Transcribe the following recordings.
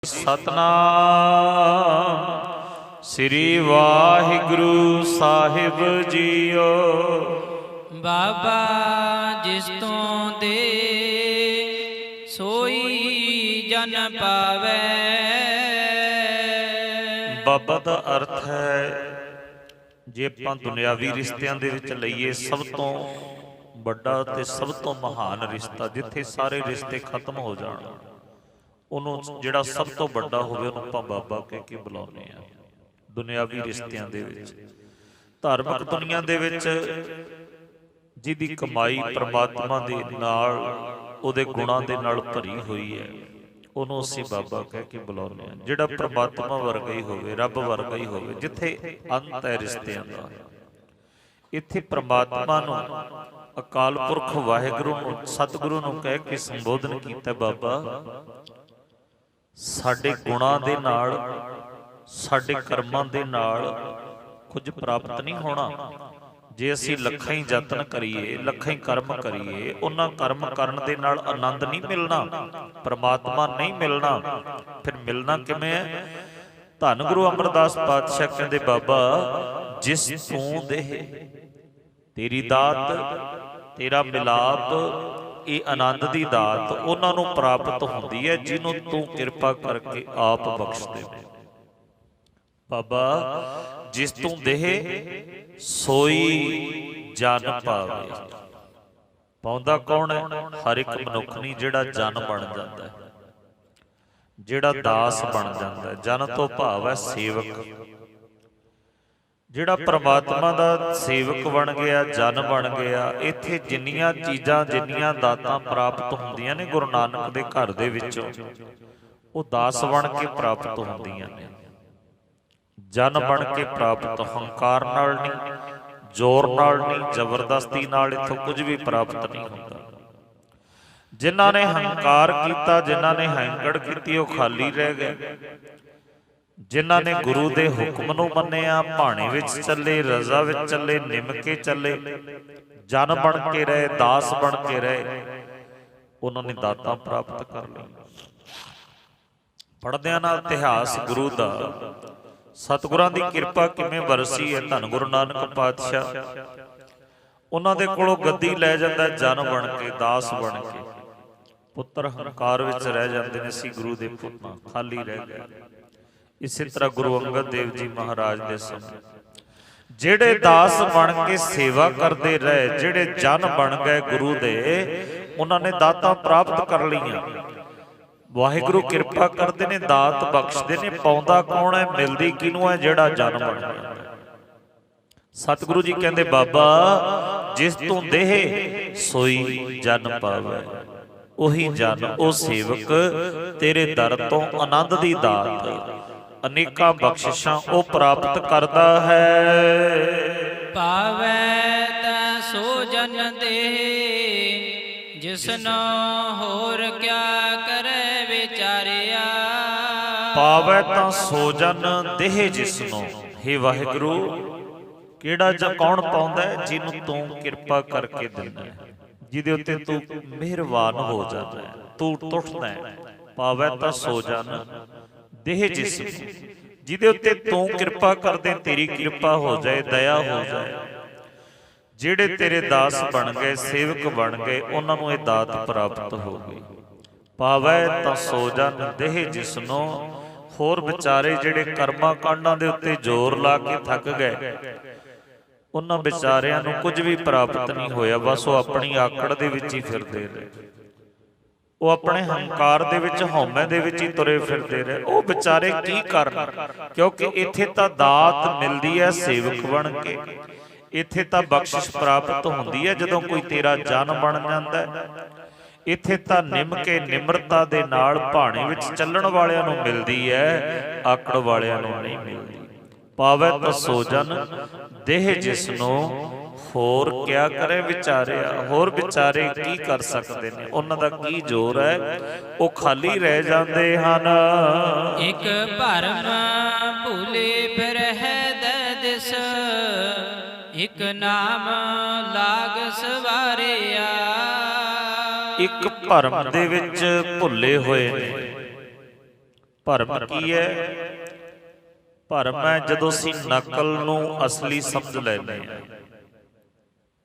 सतनाम श्री वाहिगुरु साहिब जीओ। बाबा जिस तो दे सोई जन पावे। बाबा का अर्थ है जे आपां दुनियावी रिश्तियां दे विच लईए सब तो बड़ा ते सब तो महान रिश्ता जिथे सारे रिश्ते खत्म हो जाण ਉਹਨੂੰ ਜਿਹੜਾ ਸਭ ਤੋਂ ਵੱਡਾ ਹੋਵੇ ਉਹਨੂੰ ਆਪਾਂ ਬਾਬਾ ਕਹਿ ਕੇ ਬੁਲਾਉਂਦੇ ਆ। ਦੁਨਿਆਵੀ ਰਿਸ਼ਤਿਆਂ ਦੇ ਵਿੱਚ ਧਾਰਮਿਕ ਦੁਨੀਆ ਦੇ ਵਿੱਚ ਜਿਹਦੀ ਕਮਾਈ ਪ੍ਰਮਾਤਮਾ ਦੇ ਨਾਲ ਉਹਦੇ ਗੁਣਾਂ ਦੇ ਨਾਲ ਭਰੀ ਹੋਈ ਹੈ ਉਹਨੂੰ ਅਸੀਂ ਬਾਬਾ ਕਹਿ ਕੇ ਬੁਲਾਉਂਦੇ ਆ। ਜਿਹੜਾ ਪ੍ਰਮਾਤਮਾ ਵਰਗਾ ਹੀ ਹੋਵੇ, ਰੱਬ ਵਰਗਾ ਹੀ ਹੋਵੇ, ਜਿੱਥੇ ਅੰਤ ਹੈ ਰਿਸ਼ਤਿਆਂ ਦਾ। ਇੱਥੇ ਪ੍ਰਮਾਤਮਾ ਨੂੰ ਅਕਾਲ ਪੁਰਖ ਵਾਹਿਗੁਰੂ ਨੂੰ ਸਤਿਗੁਰੂ ਨੂੰ ਕਹਿ ਕੇ ਸੰਬੋਧਨ ਕੀਤਾ। ਬਾਬਾ ਸਾਡੇ ਗੁਣਾਂ ਦੇ ਨਾਲ ਸਾਡੇ ਕਰਮਾਂ ਦੇ ਨਾਲ ਕੁਝ ਪ੍ਰਾਪਤ ਨਹੀਂ ਹੋਣਾ। ਜੇ ਅਸੀਂ ਲੱਖਾਂ ਹੀ ਯਤਨ ਕਰੀਏ, ਲੱਖਾਂ ਹੀ ਕਰਮ ਕਰੀਏ, ਉਹਨਾਂ ਕਰਮ ਕਰਨ ਦੇ ਨਾਲ ਆਨੰਦ ਨਹੀਂ ਮਿਲਣਾ, ਪ੍ਰਮਾਤਮਾ ਨਹੀਂ ਮਿਲਣਾ। ਫਿਰ ਮਿਲਣਾ ਕਿਵੇਂ ਹੈ? ਧੰਨ ਗੁਰੂ ਅਮਰਦਾਸ ਪਾਤਸ਼ਾਹ ਕਹਿੰਦੇ ਬਾਬਾ ਜਿਸ ਤੂੰ ਦੇਹ ਤੇਰੀ ਦਾਤ ਤੇਰਾ ਮਿਲਾਪ ਇਹ ਆਨੰਦ ਦੀ ਦਾਤ ਉਹਨਾਂ ਨੂੰ ਪ੍ਰਾਪਤ ਹੁੰਦੀ ਹੈ ਜਿਹਨੂੰ ਤੂੰ ਕਿਰਪਾ ਕਰਕੇ ਆਪ ਬਖਸ਼ ਦੇ। ਬਾਬਾ ਜਿਸ ਤੂੰ ਦੇਹ ਸੋਈ ਜਨ ਪਾਵੇ। ਪਾਉਂਦਾ ਕੌਣ ਹੈ? ਹਰ ਇੱਕ ਮਨੁੱਖ ਨਹੀਂ ਜਿਹੜਾ ਜਨ ਬਣ ਜਾਂਦਾ ਹੈ, ਜਿਹੜਾ ਦਾਸ ਬਣ ਜਾਂਦਾ ਹੈ। ਜਨ ਤੋਂ ਭਾਵ ਹੈ ਸੇਵਕ। ਜਿਹੜਾ ਪ੍ਰਮਾਤਮਾ ਦਾ ਸੇਵਕ ਬਣ ਗਿਆ, ਜਨ ਬਣ ਗਿਆ। ਇੱਥੇ ਜਿੰਨੀਆਂ ਚੀਜ਼ਾਂ ਜਿੰਨੀਆਂ ਦਾਤਾਂ ਪ੍ਰਾਪਤ ਹੁੰਦੀਆਂ ਨੇ ਗੁਰੂ ਨਾਨਕ ਦੇ ਘਰ ਦੇ ਵਿੱਚੋਂ ਉਹ ਦਾਸ ਬਣ ਕੇ ਪ੍ਰਾਪਤ ਹੁੰਦੀਆਂ ਨੇ, ਜਨ ਬਣ ਕੇ ਪ੍ਰਾਪਤ। ਹੰਕਾਰ ਨਾਲ ਨਹੀਂ, ਜ਼ੋਰ ਨਾਲ ਨਹੀਂ, ਜ਼ਬਰਦਸਤੀ ਨਾਲ ਇੱਥੋਂ ਕੁਝ ਵੀ ਪ੍ਰਾਪਤ ਨਹੀਂ ਹੁੰਦਾ। ਜਿਨ੍ਹਾਂ ਨੇ ਹੰਕਾਰ ਕੀਤਾ, ਜਿਨ੍ਹਾਂ ਨੇ ਹੈਂਕੜ ਕੀਤੀ, ਉਹ ਖਾਲੀ ਰਹਿ ਗਏ। ਜਿਨ੍ਹਾਂ ਨੇ ਗੁਰੂ ਦੇ ਹੁਕਮ ਨੂੰ ਮੰਨਿਆ, ਭਾਣੇ ਵਿੱਚ ਚੱਲੇ, ਰਜ਼ਾ ਵਿੱਚ ਚੱਲੇ, ਨਿਮ ਕੇ ਚੱਲੇ, ਜਨ ਬਣ ਕੇ ਰਹੇ, ਦਾਸ ਬਣ ਕੇ ਰਹੇ, ਉਹਨਾਂ ਨੇ ਦਾਤਾਂ ਪ੍ਰਾਪਤ ਕਰ ਲਈ। ਪੜ੍ਹਦਿਆਂ ਨਾਲ ਇਤਿਹਾਸ ਗੁਰੂ ਦਾ, ਸਤਿਗੁਰਾਂ ਦੀ ਕਿਰਪਾ ਕਿਵੇਂ ਵਰਸੀ ਹੈ। ਧੰਨ ਗੁਰੂ ਨਾਨਕ ਪਾਤਸ਼ਾਹ ਉਹਨਾਂ ਦੇ ਕੋਲੋਂ ਗੱਦੀ ਲੈ ਜਾਂਦਾ ਜਨ ਬਣ ਕੇ, ਦਾਸ ਬਣ ਕੇ। ਪੁੱਤਰ ਹੰਕਾਰ ਵਿੱਚ ਰਹਿ ਜਾਂਦੇ ਨੇ, ਅਸੀਂ ਗੁਰੂ ਦੇ ਪੁੱਤਾਂ, ਖਾਲੀ ਰਹਿ ਗਏ। ਇਸੇ ਤਰ੍ਹਾਂ ਗੁਰੂ ਅੰਗਦ ਦੇਵ ਜੀ ਮਹਾਰਾਜ ਦੇ ਸਮੇਂ ਜਿਹੜੇ ਦਾਸ ਬਣ ਕੇ ਸੇਵਾ ਕਰਦੇ ਰਹੇ, ਜਿਹੜੇ ਜਨ ਬਣ ਗਏ ਗੁਰੂ ਦੇ, ਉਹਨਾਂ ਨੇ ਦਾਤਾਂ ਪ੍ਰਾਪਤ ਕਰ ਲਈਆਂ। ਵਾਹਿਗੁਰੂ ਕਿਰਪਾ ਕਰਦੇ ਨੇ, ਦਾਤ ਬਖਸ਼ਦੇ ਨੇ। ਪਾਉਂਦਾ ਕੌਣ ਹੈ? ਮਿਲਦੀ ਕਿਹਨੂੰ ਹੈ? ਜਿਹੜਾ ਜਨ ਬਣ ਜਾਂਦਾ। ਸਤਿਗੁਰੂ ਜੀ ਕਹਿੰਦੇ ਬਾਬਾ ਜਿਸ ਤੂੰ ਦੇਹ ਸੋਈ ਜਨ ਪਾਵੇ। ਉਹੀ ਜਨ, ਉਹ ਸੇਵਕ ਤੇਰੇ ਦਰ ਤੋਂ ਆਨੰਦ ਦੀ ਦਾਤ, ਅਨੇਕਾਂ ਬਖਸ਼ਿਸ਼ਾਂ ਉਹ ਪ੍ਰਾਪਤ ਕਰਦਾ ਹੈ। ਪਾਵੈ ਤਾਂ ਸੋ ਜਨ ਦੇ ਜਿਸਨੋ ਹੋਰ ਕਿਆ ਕਰੇ ਵਿਚਾਰਿਆ। ਪਾਵੈ ਤਾਂ ਸੋ ਜਨ ਦੇਹ ਜਿਸਨੋ। ਹੇ ਵਾਹਿਗੁਰੂ ਕਿਹੜਾ ਜਾਂ ਕੌਣ ਪਾਉਂਦਾ ਹੈ? ਜਿਹਨੂੰ ਤੂੰ ਕਿਰਪਾ ਕਰਕੇ ਦਿੰਦਾ ਹੈ, ਜਿਹਦੇ ਉੱਤੇ ਤੂੰ ਮਿਹਰਬਾਨ ਹੋ ਜਾਂਦਾ ਹੈ, ਤੂੰ ਟੁੱਟਦਾ ਹੈ। ਪਾਵੈ ਤਾਂ ਸੋ ਜਨ ਦੇਹ ਜਿਸ, ਜਿਹਦੇ ਉੱਤੇ ਤੂੰ ਕਿਰਪਾ ਕਰਦੇ, ਤੇਰੀ ਕਿਰਪਾ ਹੋ ਜਾਏ, ਦਇਆ ਹੋ ਜਾਏ। ਜਿਹੜੇ ਤੇਰੇ ਦਾਸ ਬਣ ਗਏ, ਸੇਵਕ ਬਣ ਗਏ, ਉਹਨਾਂ ਨੂੰ ਇਹ ਦਾਤ ਪ੍ਰਾਪਤ ਹੋ ਗਈ। ਪਾਵੈ ਤਾਂ ਸੋ ਜਨ ਦੇਹ ਜਿਸਨੂੰ। ਹੋਰ ਵਿਚਾਰੇ ਜਿਹੜੇ ਕਰਮਾਂ ਕਾਂਡਾਂ ਦੇ ਉੱਤੇ ਜ਼ੋਰ ਲਾ ਕੇ ਥੱਕ ਗਏ, ਉਹਨਾਂ ਵਿਚਾਰਿਆਂ ਨੂੰ ਕੁਝ ਵੀ ਪ੍ਰਾਪਤ ਨਹੀਂ ਹੋਇਆ। ਬਸ ਉਹ ਆਪਣੀ ਆਕੜ ਦੇ ਵਿੱਚ ਹੀ ਫਿਰਦੇ ਰਹੇ, ਉਹ ਆਪਣੇ ਹੰਕਾਰ ਦੇ ਵਿੱਚ, ਹਉਮੈ ਦੇ ਵਿੱਚ ਹੀ ਤੁਰੇ ਫਿਰਦੇ ਰਹੇ। ਉਹ ਵਿਚਾਰੇ ਕੀ ਕਰਨ? ਕਿਉਂਕਿ ਇੱਥੇ ਤਾਂ ਦਾਤ ਮਿਲਦੀ ਹੈ ਸੇਵਕ ਬਣ ਕੇ, ਇੱਥੇ ਤਾਂ ਬਖਸ਼ਿਸ਼ ਪ੍ਰਾਪਤ ਹੁੰਦੀ ਹੈ ਜਦੋਂ ਕੋਈ ਤੇਰਾ ਜਨ ਬਣ ਜਾਂਦਾ। ਇੱਥੇ ਤਾਂ ਨਿਮ ਕੇ ਨਿਮਰਤਾ ਦੇ ਨਾਲ ਭਾਣੇ ਵਿੱਚ ਚੱਲਣ ਵਾਲਿਆਂ ਨੂੰ ਮਿਲਦੀ ਹੈ, ਆਕੜ ਵਾਲਿਆਂ ਨੂੰ ਨਹੀਂ ਮਿਲਦੀ। ਪਾਵੈ ਤਾਂ ਸੋ ਜਨ ਦੇਹ ਜਿਸਨੂੰ ਹੋਰ ਕਿਆ ਕਰੇ ਵਿਚਾਰਿਆ। ਹੋਰ ਵਿਚਾਰੇ ਕੀ ਕਰ ਸਕਦੇ ਨੇ? ਉਹਨਾਂ ਦਾ ਕੀ ਜ਼ੋਰ ਹੈ? ਉਹ ਖਾਲੀ ਰਹਿ ਜਾਂਦੇ ਹਨ। ਇੱਕ ਭਰਮ ਭੂਲੇ ਬਿਰਹਿ ਦੇ ਦਿਸ, ਇੱਕ ਨਾਮ ਲਾਗ ਸਵਾਰਿਆ। ਇੱਕ ਭਰਮ ਦੇ ਵਿੱਚ ਭੁੱਲੇ ਹੋਏ ਨੇ, ਭਰਮ ਕੀ ਹੈ? ਭਰਮ ਹੈ ਜਦੋਂ ਅਸੀਂ ਨਕਲ ਨੂੰ ਅਸਲੀ ਸਮਝ ਲੈਂਦੇ ਹਾਂ।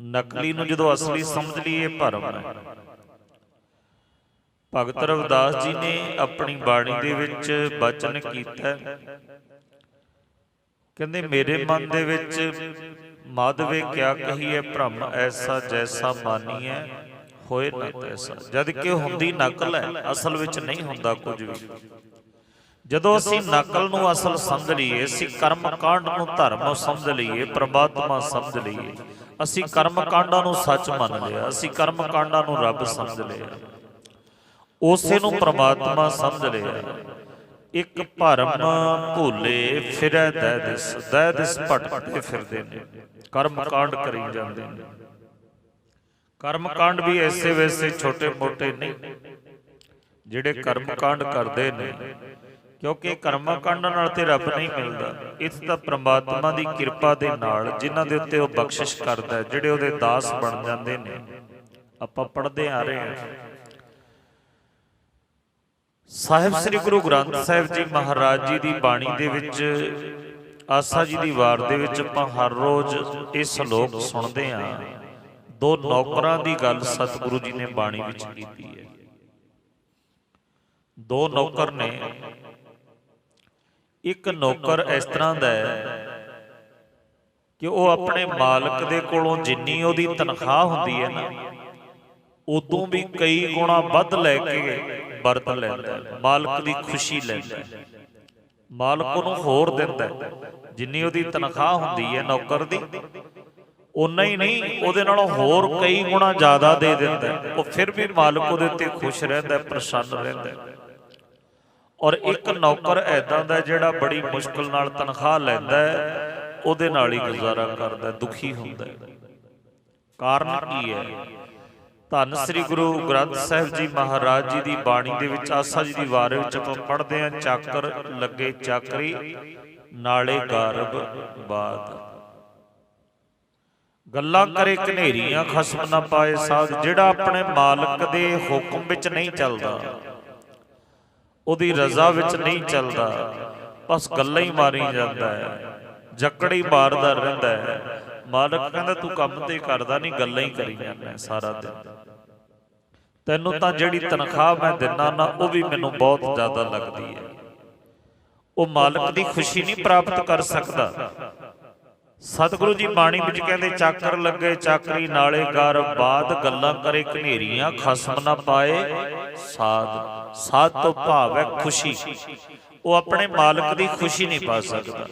ਨਕਲੀ ਨੂੰ ਜਦੋਂ ਅਸਲੀ ਸਮਝ ਲਈਏ ਭਰਮ ਹੈ। ਭਗਤ ਰਵਿਦਾਸ ਜੀ ਨੇ ਆਪਣੀ ਬਾਣੀ ਦੇ ਵਿੱਚ ਬਚਨ ਕੀਤਾ, ਕਹਿੰਦੇ ਮੇਰੇ ਮਨ ਦੇ ਵਿੱਚ ਮਾਧਵੇ ਕਿਆ ਕਹੀਏ, ਭ੍ਰਮ ਐਸਾ ਜੈਸਾ ਮਾਨੀਐ ਹੋਏ ਨਾ ਤੈਸਾ। ਜਦ ਕਿ ਹੁੰਦੀ ਨਕਲ ਹੈ, ਅਸਲ ਵਿੱਚ ਨਹੀਂ ਹੁੰਦਾ ਕੁਝ ਵੀ। ਜਦੋਂ ਅਸੀਂ ਨਕਲ ਨੂੰ ਅਸਲ ਸਮਝ ਲਈਏ, ਅਸੀਂ ਕਰਮ ਕਾਂਡ ਨੂੰ ਧਰਮ ਸਮਝ ਲਈਏ, ਪ੍ਰਮਾਤਮਾ ਸਮਝ ਲਈਏ, ਅਸੀਂ ਕਰਮ ਕਾਂਡਾਂ ਨੂੰ ਸੱਚ ਮੰਨ ਲਿਆ, ਅਸੀਂ ਕਰਮ ਕਾਂਡਾਂ ਨੂੰ ਰੱਬ ਸਮਝ ਲਿਆ, ਉਸੇ ਨੂੰ ਪ੍ਰਮਾਤਮਾ ਸਮਝ ਲਿਆ। ਇੱਕ ਭਰਮ ਭੁੱਲੇ ਫਿਰੈ ਦਹਿ ਦਿਸ, ਦਹਿ ਦਿਸ ਭਟਕਦੇ ਫਿਰਦੇ ਨੇ, ਕਰਮ ਕਾਂਡ ਕਰੀ ਜਾਂਦੇ ਨੇ। ਕਰਮ ਕਾਂਡ ਵੀ ਐਸੇ ਵੈਸੇ ਛੋਟੇ ਮੋਟੇ ਨਹੀਂ ਜਿਹੜੇ ਕਰਮ ਕਾਂਡ ਕਰਦੇ ਨੇ, ਕਿਉਂਕਿ ਕਰਮਾਂ ਕਾਂਡਾਂ ਨਾਲ ਤੇ ਰੱਬ ਨਹੀਂ ਮਿਲਦਾ। ਇੱਥੇ ਤਾਂ ਪ੍ਰਮਾਤਮਾ ਦੀ ਕਿਰਪਾ ਦੇ ਨਾਲ ਜਿਨ੍ਹਾਂ ਦੇ ਉੱਤੇ ਉਹ ਬਖਸ਼ਿਸ਼ ਕਰਦਾ, ਜਿਹੜੇ ਉਹਦੇ ਦਾਸ ਬਣ ਜਾਂਦੇ ਨੇ। ਆਪਾਂ ਪੜ੍ਹਦੇ ਆ ਰਹੇ ਹਾਂ, ਸਾਹਿਬ ਸ੍ਰੀ ਗੁਰੂ ਗ੍ਰੰਥ ਸਾਹਿਬ ਜੀ ਮਹਾਰਾਜ ਜੀ ਦੀ ਬਾਣੀ ਦੇ ਵਿੱਚ ਆਸਾ ਜੀ ਦੀ ਵਾਰ ਦੇ ਵਿੱਚ ਆਪਾਂ ਹਰ ਰੋਜ਼ ਇਹ ਸ਼ਲੋਕ ਸੁਣਦੇ ਹਾਂ। ਦੋ ਨੌਕਰਾਂ ਦੀ ਗੱਲ ਸਤਿਗੁਰੂ ਜੀ ਨੇ ਬਾਣੀ ਵਿੱਚ ਕੀਤੀ ਹੈ। ਦੋ ਨੌਕਰ ਨੇ। ਇੱਕ ਨੌਕਰ ਇਸ ਤਰ੍ਹਾਂ ਦਾ ਹੈ ਕਿ ਉਹ ਆਪਣੇ ਮਾਲਕ ਦੇ ਕੋਲੋਂ ਜਿੰਨੀ ਉਹਦੀ ਤਨਖਾਹ ਹੁੰਦੀ ਹੈ ਨਾ, ਉਦੋਂ ਵੀ ਕਈ ਗੁਣਾ ਵੱਧ ਲੈ ਕੇ ਵਰਤ ਲੈਂਦਾ, ਮਾਲਕ ਦੀ ਖੁਸ਼ੀ ਲੈਂਦਾ, ਮਾਲਕ ਉਹਨੂੰ ਹੋਰ ਦਿੰਦਾ। ਜਿੰਨੀ ਉਹਦੀ ਤਨਖਾਹ ਹੁੰਦੀ ਹੈ ਨੌਕਰ ਦੀ, ਉਨਾ ਹੀ ਨਹੀਂ, ਉਹਦੇ ਨਾਲੋਂ ਹੋਰ ਕਈ ਗੁਣਾ ਜ਼ਿਆਦਾ ਦੇ ਦਿੰਦਾ। ਉਹ ਫਿਰ ਵੀ ਮਾਲਕ ਉਹਦੇ ਉੱਤੇ ਖੁਸ਼ ਰਹਿੰਦਾ, ਪ੍ਰਸੰਨ ਰਹਿੰਦਾ। ਔਰ ਇੱਕ ਨੌਕਰ ਐਦਾਂ ਦਾ ਜਿਹੜਾ ਬੜੀ ਮੁਸ਼ਕਲ ਨਾਲ ਤਨਖਾਹ ਲੈਂਦਾ, ਉਹਦੇ ਨਾਲ ਹੀ ਗੁਜ਼ਾਰਾ ਕਰਦਾ, ਦੁਖੀ ਹੁੰਦਾ। ਕਾਰਨ ਕੀ ਹੈ? ਧੰਨ ਸ੍ਰੀ ਗੁਰੂ ਗ੍ਰੰਥ ਸਾਹਿਬ ਜੀ ਮਹਾਰਾਜ ਜੀ ਦੀ ਬਾਣੀ ਦੇ ਵਿੱਚ ਆਸਾ ਜੀ ਦੀ ਵਾਰ ਵਿੱਚ ਆਪਾਂ ਪੜ੍ਹਦੇ ਹਾਂ, ਚਾਕਰ ਲੱਗੇ ਚਾਕਰੀ ਨਾਲੇ ਗਾਰਬ ਬਾਦ, ਗੱਲਾਂ ਕਰੇ ਘਨੇਰੀਆਂ ਖਸਮ ਨਾ ਪਾਏ ਸਾਧ। ਜਿਹੜਾ ਆਪਣੇ ਮਾਲਕ ਦੇ ਹੁਕਮ ਵਿੱਚ ਨਹੀਂ ਚੱਲਦਾ, ਉਹਦੀ ਰਜ਼ਾ ਵਿੱਚ ਨਹੀਂ ਚੱਲਦਾ, ਬਸ ਗੱਲਾਂ ਹੀ ਮਾਰੀ ਜਾਂਦਾ ਹੈ, ਜੱਕੜੀ ਮਾਰਦਾ ਰਹਿੰਦਾ ਹੈ। ਮਾਲਕ ਕਹਿੰਦਾ ਤੂੰ ਕੰਮ ਤੇ ਕਰਦਾ ਨਹੀਂ, ਗੱਲਾਂ ਹੀ ਕਰੀ ਜਾਂਦਾ ਸਾਰਾ ਦਿਨ। ਤੈਨੂੰ ਤਾਂ ਜਿਹੜੀ ਤਨਖਾਹ ਮੈਂ ਦਿੰਦਾ ਨਾ, ਉਹ ਵੀ ਮੈਨੂੰ ਬਹੁਤ ਜ਼ਿਆਦਾ ਲੱਗਦੀ ਹੈ। ਉਹ ਮਾਲਕ ਦੀ ਖੁਸ਼ੀ ਨਹੀਂ ਪ੍ਰਾਪਤ ਕਰ ਸਕਦਾ। ਸਤਿਗੁਰੂ ਜੀ ਬਾਣੀ ਵਿੱਚ ਕਹਿੰਦੇ, ਚਾਕਰ ਲੱਗੇ ਚਾਕਰੀ ਨਾਲੇ ਗਾਰਬ ਬਾਦ, ਗੱਲਾਂ ਕਰੇ ਘਨੇਰੀਆਂ ਖਸਮ ਨਾ ਪਾਏ ਸਾਧ। ਸਾਧ ਤੋਂ ਭਾਵ ਹੈ ਖੁਸ਼ੀ। ਉਹ ਆਪਣੇ ਮਾਲਕ ਦੀ ਖੁਸ਼ੀ ਨਹੀਂ ਪਾ ਸਕਦਾ।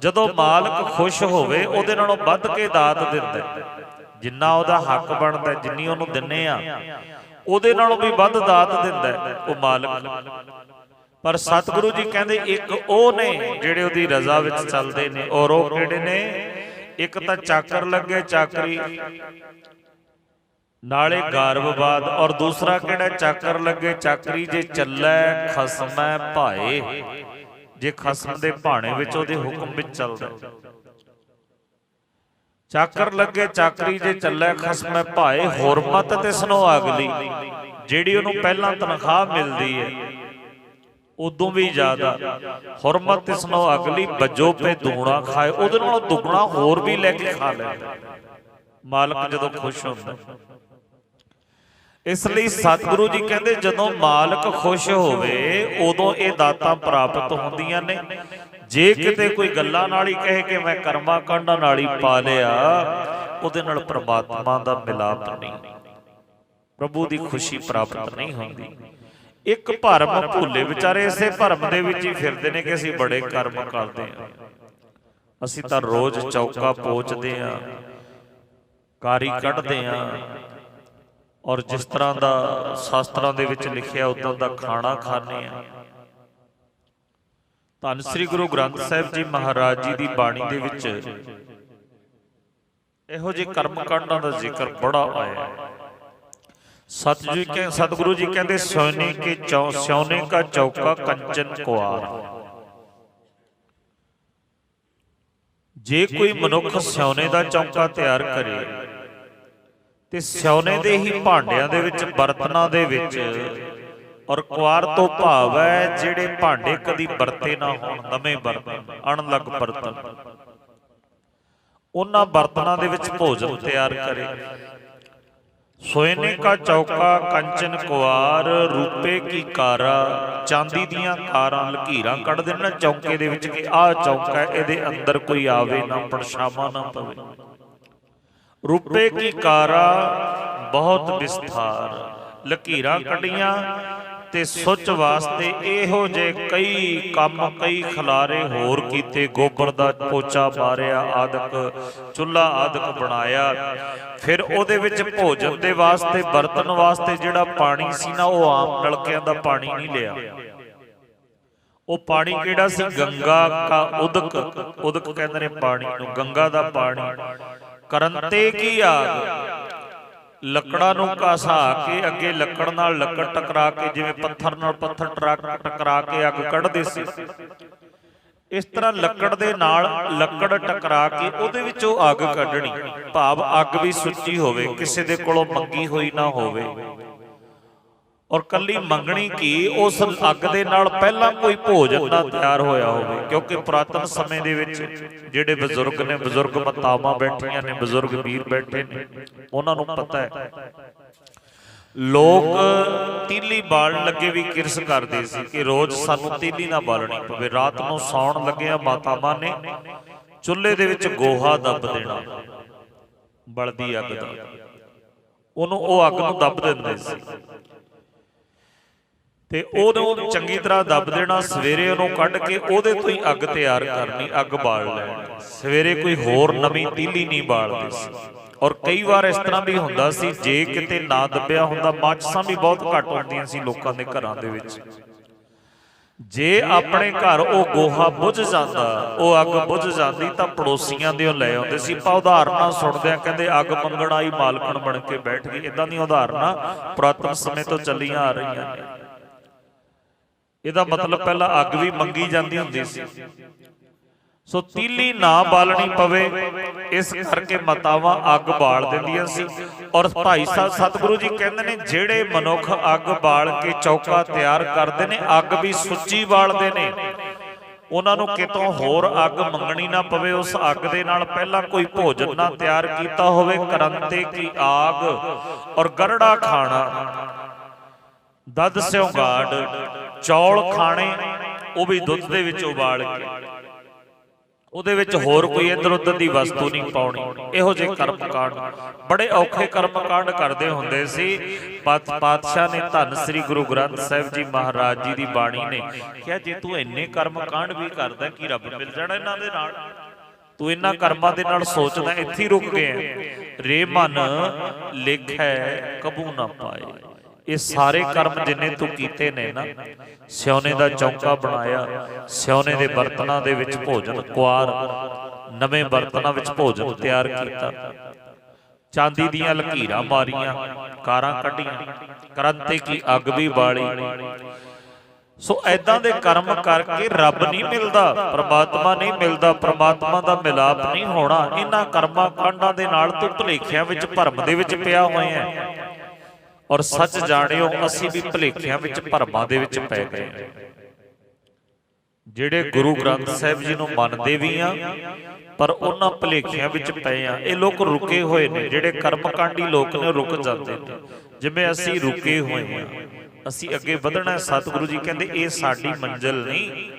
ਜਦੋਂ ਮਾਲਕ ਖੁਸ਼ ਹੋਵੇ, ਉਹਦੇ ਨਾਲੋਂ ਵੱਧ ਕੇ ਦਾਤ ਦਿੰਦਾ। ਜਿੰਨਾ ਉਹਦਾ ਹੱਕ ਬਣਦਾ, ਜਿੰਨੀ ਉਹਨੂੰ ਦਿੰਨੇ ਆ, ਉਹਦੇ ਨਾਲੋਂ ਵੀ ਵੱਧ ਦਾਤ ਦਿੰਦਾ ਉਹ ਮਾਲਕ। ਪਰ ਸਤਿਗੁਰੂ ਜੀ ਕਹਿੰਦੇ ਇੱਕ ਉਹ ਨੇ ਜਿਹੜੇ ਉਹਦੀ ਰਜ਼ਾ ਵਿੱਚ ਚੱਲਦੇ ਨੇ। ਔਰ ਉਹ ਕਿਹੜੇ ਨੇ? ਇੱਕ ਤਾਂ ਚਾਕਰ ਲੱਗੇ ਚਾਕਰੀ ਨਾਲੇ ਗਾਰਬਬਾਦ, ਔਰ ਦੂਸਰਾ ਕਿਹੜਾ? ਚਾਕਰ ਲੱਗੇ ਚਾਕਰੀ ਜੇ ਚੱਲੈ ਖਸਮੈ ਭਾਏ, ਜੇ ਖਸਮ ਦੇ ਭਾਣੇ ਵਿੱਚ ਉਹਦੇ ਹੁਕਮ ਵਿੱਚ ਚੱਲਦਾ। ਚਾਕਰ ਲੱਗੇ ਚਾਕਰੀ ਜੇ ਚੱਲੈ ਖਸਮੈ ਭਾਏ, ਹੁਰਮਤ ਤਿਸਨੋ ਅਗਲੀ। ਜਿਹੜੀ ਉਹਨੂੰ ਪਹਿਲਾਂ ਤਨਖਾਹ ਮਿਲਦੀ ਹੈ ਉਦੋਂ ਵੀ ਜ਼ਿਆਦਾ, ਹੁਰਮਤ ਤਿਸਨੋ ਅਗਲੀ, ਬੱਜੋ ਪੇ ਦੁਗਣਾ ਖਾਏ, ਉਹਦੇ ਨਾਲੋਂ ਦੁਗਣਾ ਹੋਰ ਵੀ ਲੈ ਕੇ ਖਾ ਲੈਂਦਾ ਮਾਲਕ ਜਦੋਂ ਖੁਸ਼ ਹੁੰਦਾ। ਇਸ ਲਈ ਸਤਿਗੁਰੂ ਜੀ ਕਹਿੰਦੇ ਜਦੋਂ ਮਾਲਕ ਖੁਸ਼ ਹੋਵੇ ਉਦੋਂ ਇਹ ਦਾਤਾਂ ਪ੍ਰਾਪਤ ਹੁੰਦੀਆਂ ਨੇ। ਜੇ ਕਿਤੇ ਕੋਈ ਗੱਲਾਂ ਨਾਲ ਹੀ ਕਹੇ ਕਿ ਮੈਂ ਕਰਮਾਂ ਕਾਂਡਾਂ ਨਾਲ ਹੀ ਪਾ ਲਿਆ, ਉਹਦੇ ਨਾਲ ਪ੍ਰਮਾਤਮਾ ਦਾ ਮਿਲਾਪ ਨਹੀਂ, ਪ੍ਰਭੂ ਦੀ ਖੁਸ਼ੀ ਪ੍ਰਾਪਤ ਨਹੀਂ ਹੁੰਦੀ। ਇੱਕ ਭਰਮ ਭੁੱਲੇ ਵਿਚਾਰੇ ਇਸੇ ਭਰਮ ਦੇ ਵਿੱਚ ਹੀ ਫਿਰਦੇ ਨੇ ਕਿ ਅਸੀਂ ਬੜੇ ਕਰਮ ਕਰਦੇ ਹਾਂ, ਅਸੀਂ ਤਾਂ ਰੋਜ਼ ਚੌਕਾ ਪੋਚਦੇ ਹਾਂ, ਕਾਰੀ ਕੱਢਦੇ ਹਾਂ, ਔਰ ਜਿਸ ਤਰ੍ਹਾਂ ਦਾ ਸ਼ਾਸਤਰਾਂ ਦੇ ਵਿੱਚ ਲਿਖਿਆ ਉਦਾਂ ਦਾ ਖਾਣਾ ਖਾਂਦੇ ਹਾਂ। ਧੰਨ ਸ੍ਰੀ ਗੁਰੂ ਗ੍ਰੰਥ ਸਾਹਿਬ ਜੀ ਮਹਾਰਾਜ ਜੀ ਦੀ ਬਾਣੀ ਦੇ ਵਿੱਚ ਇਹੋ ਜਿਹੇ ਕਰਮ ਕਾਂਡਾਂ ਦਾ ਜ਼ਿਕਰ ਬੜਾ ਆਇਆ। ਸਤਿਗੁਰੂ ਜੀ ਕਹਿੰਦੇ ਸੋਨੇ ਕਾ ਚੌਕਾ ਕੰਚਨ ਕੁਆਰ। ਜੇ ਕੋਈ ਮਨੁੱਖ ਸੋਨੇ ਦਾ ਚੌਕਾ ਤਿਆਰ ਕਰੇ ਤੇ ਸੋਨੇ ਦੇ ਹੀ ਭਾਂਡਿਆਂ ਦੇ ਵਿੱਚ, ਬਰਤਨਾਂ ਦੇ ਵਿੱਚ ਔਰ ਕੁਆਰ ਤੋਂ ਭਾਵ ਹੈ ਜਿਹੜੇ ਭਾਂਡੇ ਕਦੀ ਵਰਤੇ ਨਾ ਹੋਣ, ਨਵੇਂ ਬਰਤਨ, ਅਣਲੱਗ ਬਰਤਨ, ਉਹਨਾਂ ਬਰਤਨਾਂ ਦੇ ਵਿੱਚ ਭੋਜਨ ਤਿਆਰ ਕਰੇ। ਸੋਨੇ ਕਾ ਚੌਕਾ ਕੰਚਨ ਕੁਆਰ, ਰੂਪੇ ਕੀ ਕਾਰਾ, ਚਾਂਦੀ ਦੀਆਂ ਕਾਰਾਂ ਲਕੀਰਾਂ ਕੱਢ ਦੇਣਾ ਚੌਂਕੇ ਦੇ ਵਿੱਚ ਕਿ ਆਹ ਚੌਂਕਾ, ਇਹਦੇ ਅੰਦਰ ਕੋਈ ਆਵੇ ਨਾ, ਪਰਛਾਵਾਂ ਨਾ ਪਵੇ। ਰੂਪੇ ਕੀ ਕਾਰਾ ਬਹੁਤ ਵਿਸਥਾਰ, ਲਕੀਰਾਂ ਕੱਢੀਆਂ ਤੇ ਸੁੱਚ ਵਾਸਤੇ ਇਹੋ ਜਿਹੇ ਕਈ ਕੰਮ, ਕਈ ਖਲਾਰੇ ਹੋਰ ਕੀਤੇ। ਗੋਬਰ ਦਾ ਪੋਚਾ ਮਾਰਿਆ ਆਦਿਕ, ਚੁੱਲ੍ਹਾ ਆਦਿਕ ਬਣਾਇਆ। ਫਿਰ ਉਹਦੇ ਵਿੱਚ ਭੋਜਨ ਦੇ ਵਾਸਤੇ, ਬਰਤਨ ਵਾਸਤੇ ਜਿਹੜਾ ਪਾਣੀ ਸੀ ਨਾ, ਉਹ ਆਮ ਨਲਕਿਆਂ ਦਾ ਪਾਣੀ ਨਹੀਂ ਲਿਆ। ਉਹ ਪਾਣੀ ਕਿਹੜਾ ਸੀ? ਗੰਗਾ ਕਾ ਉਦਕ, ਉਦਕ ਕਹਿੰਦੇ ਨੇ ਪਾਣੀ ਨੂੰ, ਗੰਗਾ ਦਾ ਪਾਣੀ। ਕਰੰਤੇ ਕੀ ਆਗ, ਲੱਕੜਾਂ ਨੂੰ ਘਸਾ ਕੇ ਅੱਗੇ ਲੱਕੜ ਨਾਲ ਲੱਕੜ ਟਕਰਾ ਕੇ, ਜਿਵੇਂ ਪੱਥਰ ਨਾਲ ਪੱਥਰ ਟਕਰਾ ਕੇ ਅੱਗ ਕੱਢਦੇ ਸੀ, ਇਸ ਤਰ੍ਹਾਂ ਲੱਕੜ ਦੇ ਨਾਲ ਲੱਕੜ ਟਕਰਾ ਕੇ ਉਹਦੇ ਵਿੱਚੋਂ ਅੱਗ ਕੱਢਣੀ। ਭਾਵ ਅੱਗ ਵੀ ਸੁੱਚੀ ਹੋਵੇ, ਕਿਸੇ ਦੇ ਕੋਲੋਂ ਮੰਗੀ ਹੋਈ ਨਾ ਹੋਵੇ। ਔਰ ਕੱਲੀ ਮੰਗਣੀ ਕੀ, ਉਸ ਅੱਗ ਦੇ ਨਾਲ ਪਹਿਲਾਂ ਕੋਈ ਭੋਜਨ ਨਾ ਤਿਆਰ ਹੋਇਆ ਹੋਵੇ। ਕਿਉਂਕਿ ਪੁਰਾਤਨ ਸਮੇਂ ਦੇ ਵਿੱਚ ਜਿਹੜੇ ਬਜ਼ੁਰਗ ਨੇ, ਬਜ਼ੁਰਗ ਮਾਤਾਵਾਂ ਬੈਠੀਆਂ ਨੇ, ਬਜ਼ੁਰਗ ਵੀਰ ਬੈਠੇ ਨੇ, ਉਹਨਾਂ ਨੂੰ ਪਤਾ ਹੈ ਲੋਕ ਤੀਲੀ ਬਾਲਣ ਲੱਗੇ ਵੀ ਕਿਰਸ ਕਰਦੇ ਸੀ ਕਿ ਰੋਜ਼ ਸਾਨੂੰ ਤੀਲੀ ਨਾ ਬਾਲਣੀ ਪਵੇ। ਰਾਤ ਨੂੰ ਸੌਣ ਲੱਗਿਆ ਮਾਤਾਵਾਂ ਨੇ ਚੁੱਲ੍ਹੇ ਦੇ ਵਿੱਚ ਗੋਹਾ ਦੱਬ ਦੇਣਾ, ਬਲਦੀ ਅੱਗ ਦਾ, ਉਹਨੂੰ, ਉਹ ਅੱਗ ਨੂੰ ਦੱਬ ਦਿੰਦੇ ਸੀ ਤੇ ਉਹਨੂੰ ਚੰਗੀ ਤਰ੍ਹਾਂ ਦੱਬ ਦੇਣਾ। ਸਵੇਰੇ ਉਹਨੂੰ ਕੱਢ ਕੇ ਉਹਦੇ ਤੋਂ ਹੀ ਅੱਗ ਤਿਆਰ ਕਰਨੀ, ਅੱਗ ਬਾਲ ਲੈਣੀ। ਸਵੇਰੇ ਕੋਈ ਹੋਰ ਨਵੀਂ ਤੀਲੀ ਨਹੀਂ ਬਾਲਦੇ ਸੀ। ਔਰ ਕਈ ਵਾਰ ਇਸ ਤਰ੍ਹਾਂ ਵੀ ਹੁੰਦਾ ਸੀ, ਜੇ ਕਿਤੇ ਨਾ ਦੱਬਿਆ ਹੁੰਦਾ, ਮਾਚਸਾਂ ਵੀ ਬਹੁਤ ਘੱਟ ਹੁੰਦੀਆਂ ਸੀ ਲੋਕਾਂ ਦੇ ਘਰਾਂ ਦੇ ਵਿੱਚ। ਜੇ ਆਪਣੇ ਘਰ ਉਹ ਗੋਹਾ ਬੁੱਝ ਜਾਂਦਾ, ਉਹ ਅੱਗ ਬੁੱਝ ਜਾਂਦੀ, ਤਾਂ ਪੜੋਸੀਆਂ ਦੇ ਉਹ ਲੈ ਆਉਂਦੇ ਸੀ। ਆਪਾਂ ਉਦਾਹਰਨਾਂ ਸੁਣਦੇ ਆ, ਕਹਿੰਦੇ ਅੱਗ ਮੰਗਣ ਆਈ ਮਾਲਕਣ ਬਣ ਕੇ ਬੈਠ ਗਈ। ਇਦਾਂ ਦੀਆਂ ਉਦਾਹਰਨਾਂ ਪੁਰਾਤਨ ਸਮੇਂ ਤੋਂ ਚੱਲੀਆਂ ਆ ਰਹੀਆਂ ਨੇ। ਇਹਦਾ ਮਤਲਬ ਪਹਿਲਾਂ ਅੱਗ ਵੀ ਮੰਗੀ ਜਾਂਦੀ ਹੁੰਦੀ ਸੀ। ਸੋ ਤੀਲੀ ਨਾ ਬਾਲਣੀ ਪਵੇ, ਇਸ ਕਰਕੇ ਮਾਤਾਵਾਂ ਅੱਗ ਬਾਲ ਦਿੰਦੀਆਂ ਸੀ। ਔਰ ਭਾਈ ਸਾਹਿਬ ਸਤਿਗੁਰੂ ਜੀ ਕਹਿੰਦੇ ਨੇ, ਜਿਹੜੇ ਮਨੁੱਖ ਅੱਗ ਬਾਲ ਕੇ ਚੌਕਾ ਤਿਆਰ ਕਰਦੇ ਨੇ, ਅੱਗ ਵੀ ਸੁੱਚੀ ਬਾਲਦੇ ਨੇ। ਉਹਨਾਂ ਨੂੰ ਕਿਤੋਂ ਹੋਰ ਅੱਗ ਮੰਗਣੀ ਨਾ ਪਵੇ। ਉਸ ਅੱਗ ਦੇ ਨਾਲ ਪਹਿਲਾਂ ਕੋਈ ਭੋਜਨ ਨਾ ਤਿਆਰ ਕੀਤਾ ਹੋਵੇ। ਕਰੰਤੇ ਕੀ ਆਗ, ਔਰ ਗਰੜਾ ਖਾਣਾ, ਦੁੱਧ ਸਿਉ ਗਾੜ, ਚੌਲ ਖਾਣੇ, ਉਹ ਵੀ ਦੁੱਧ ਦੇ ਵਿੱਚ ਉਬਾਲ ਕੇ, ਉਹਦੇ ਵਿੱਚ ਹੋਰ ਕੋਈ ਇੱਧਰ ਉੱਧਰ ਦੀ ਵਸਤੂ ਨਹੀਂ ਪਾਉਣੀ। ਇਹੋ ਜਿਹੇ ਕਰਮ ਕਾਂਡ, ਬੜੇ ਔਖੇ ਕਰਮ ਕਾਂਡ ਕਰਦੇ ਹੁੰਦੇ ਸੀ। ਪਾਤਸ਼ਾਹ ਨੇ, ਧੰਨ ਸ੍ਰੀ ਗੁਰੂ ਗ੍ਰੰਥ ਸਾਹਿਬ ਜੀ ਮਹਾਰਾਜ ਜੀ ਦੀ ਬਾਣੀ ਨੇ ਕਿਹਾ, ਜੇ ਤੂੰ ਇੰਨੇ ਕਰਮ ਕਾਂਡ ਵੀ ਕਰਦਾ, ਕੀ ਰੱਬ ਮਿਲ ਜਾਣਾ ਇਹਨਾਂ ਦੇ ਨਾਲ? ਤੂੰ ਇਹਨਾਂ ਕਰਮਾਂ ਦੇ ਨਾਲ ਸੋਚਦਾ, ਇੱਥੇ ਹੀ ਰੁਕ ਗਿਆ। ਰੇ ਮਨ ਲੇਖੈ ਕਬੂ ਨਾ ਪਾਏ। ਇਹ ਸਾਰੇ ਕਰਮ ਜਿੰਨੇ ਤੂੰ ਕੀਤੇ ਨੇ ਨਾ, ਸਿਉਨੇ ਦਾ ਚੌਂਕਾ ਬਣਾਇਆ, ਸਿਉਨੇ ਦੇ ਬਰਤਨਾਂ ਦੇ ਵਿੱਚ ਭੋਜਨ, ਕੁਆਰ, ਨਵੇਂ ਬਰਤਨਾਂ ਵਿੱਚ ਭੋਜਨ ਤਿਆਰ ਕੀਤਾ, ਚਾਂਦੀ ਦੀਆਂ ਲਕੀਰਾਂ ਮਾਰੀਆਂ, ਕਾਰਾਂ ਕੱਢੀਆਂ, ਕਰੰਤੇ ਕੀ ਅੱਗ ਵੀ ਬਾਲੀ। ਸੋ ਐਦਾਂ ਦੇ ਕਰਮ ਕਰਕੇ ਰੱਬ ਨਹੀਂ ਮਿਲਦਾ, ਪ੍ਰਮਾਤਮਾ ਨਹੀਂ ਮਿਲਦਾ, ਪ੍ਰਮਾਤਮਾ ਦਾ ਮਿਲਾਪ ਨਹੀਂ ਹੋਣਾ। ਇਹਨਾਂ ਕਰਮਾਂ ਕਾਂਡਾਂ ਦੇ ਨਾਲ ਤੂੰ ਭੁਲੇਖਿਆਂ ਵਿੱਚ, ਭਰਮ ਦੇ ਵਿੱਚ ਪਿਆ ਹੋਇਆ ਹੈ। ਔਰ ਸੱਚ ਜਾਣਿਓ, ਅਸੀਂ ਵੀ ਭੁਲੇਖਿਆਂ ਵਿੱਚ, ਭਰਮਾਂ ਦੇ ਵਿੱਚ ਪੈ ਗਏ। ਜਿਹੜੇ ਗੁਰੂ ਗ੍ਰੰਥ ਸਾਹਿਬ ਜੀ ਨੂੰ ਮੰਨਦੇ ਵੀ ਆ, ਪਰ ਉਹਨਾਂ ਭੁਲੇਖਿਆਂ ਵਿੱਚ ਪਏ ਆ। ਇਹ ਲੋਕ ਰੁਕੇ ਹੋਏ ਨੇ, ਜਿਹੜੇ ਕਰਮਕਾਂਡੀ ਲੋਕ ਨੇ, ਰੁਕ ਜਾਂਦੇ ਨੇ। ਜਿਵੇਂ ਅਸੀਂ ਰੁਕੇ ਹੋਏ ਆ, ਅਸੀਂ ਅੱਗੇ ਵਧਣਾ। ਸਤਿਗੁਰੂ ਜੀ ਕਹਿੰਦੇ, ਇਹ ਸਾਡੀ ਮੰਜ਼ਿਲ ਨਹੀਂ।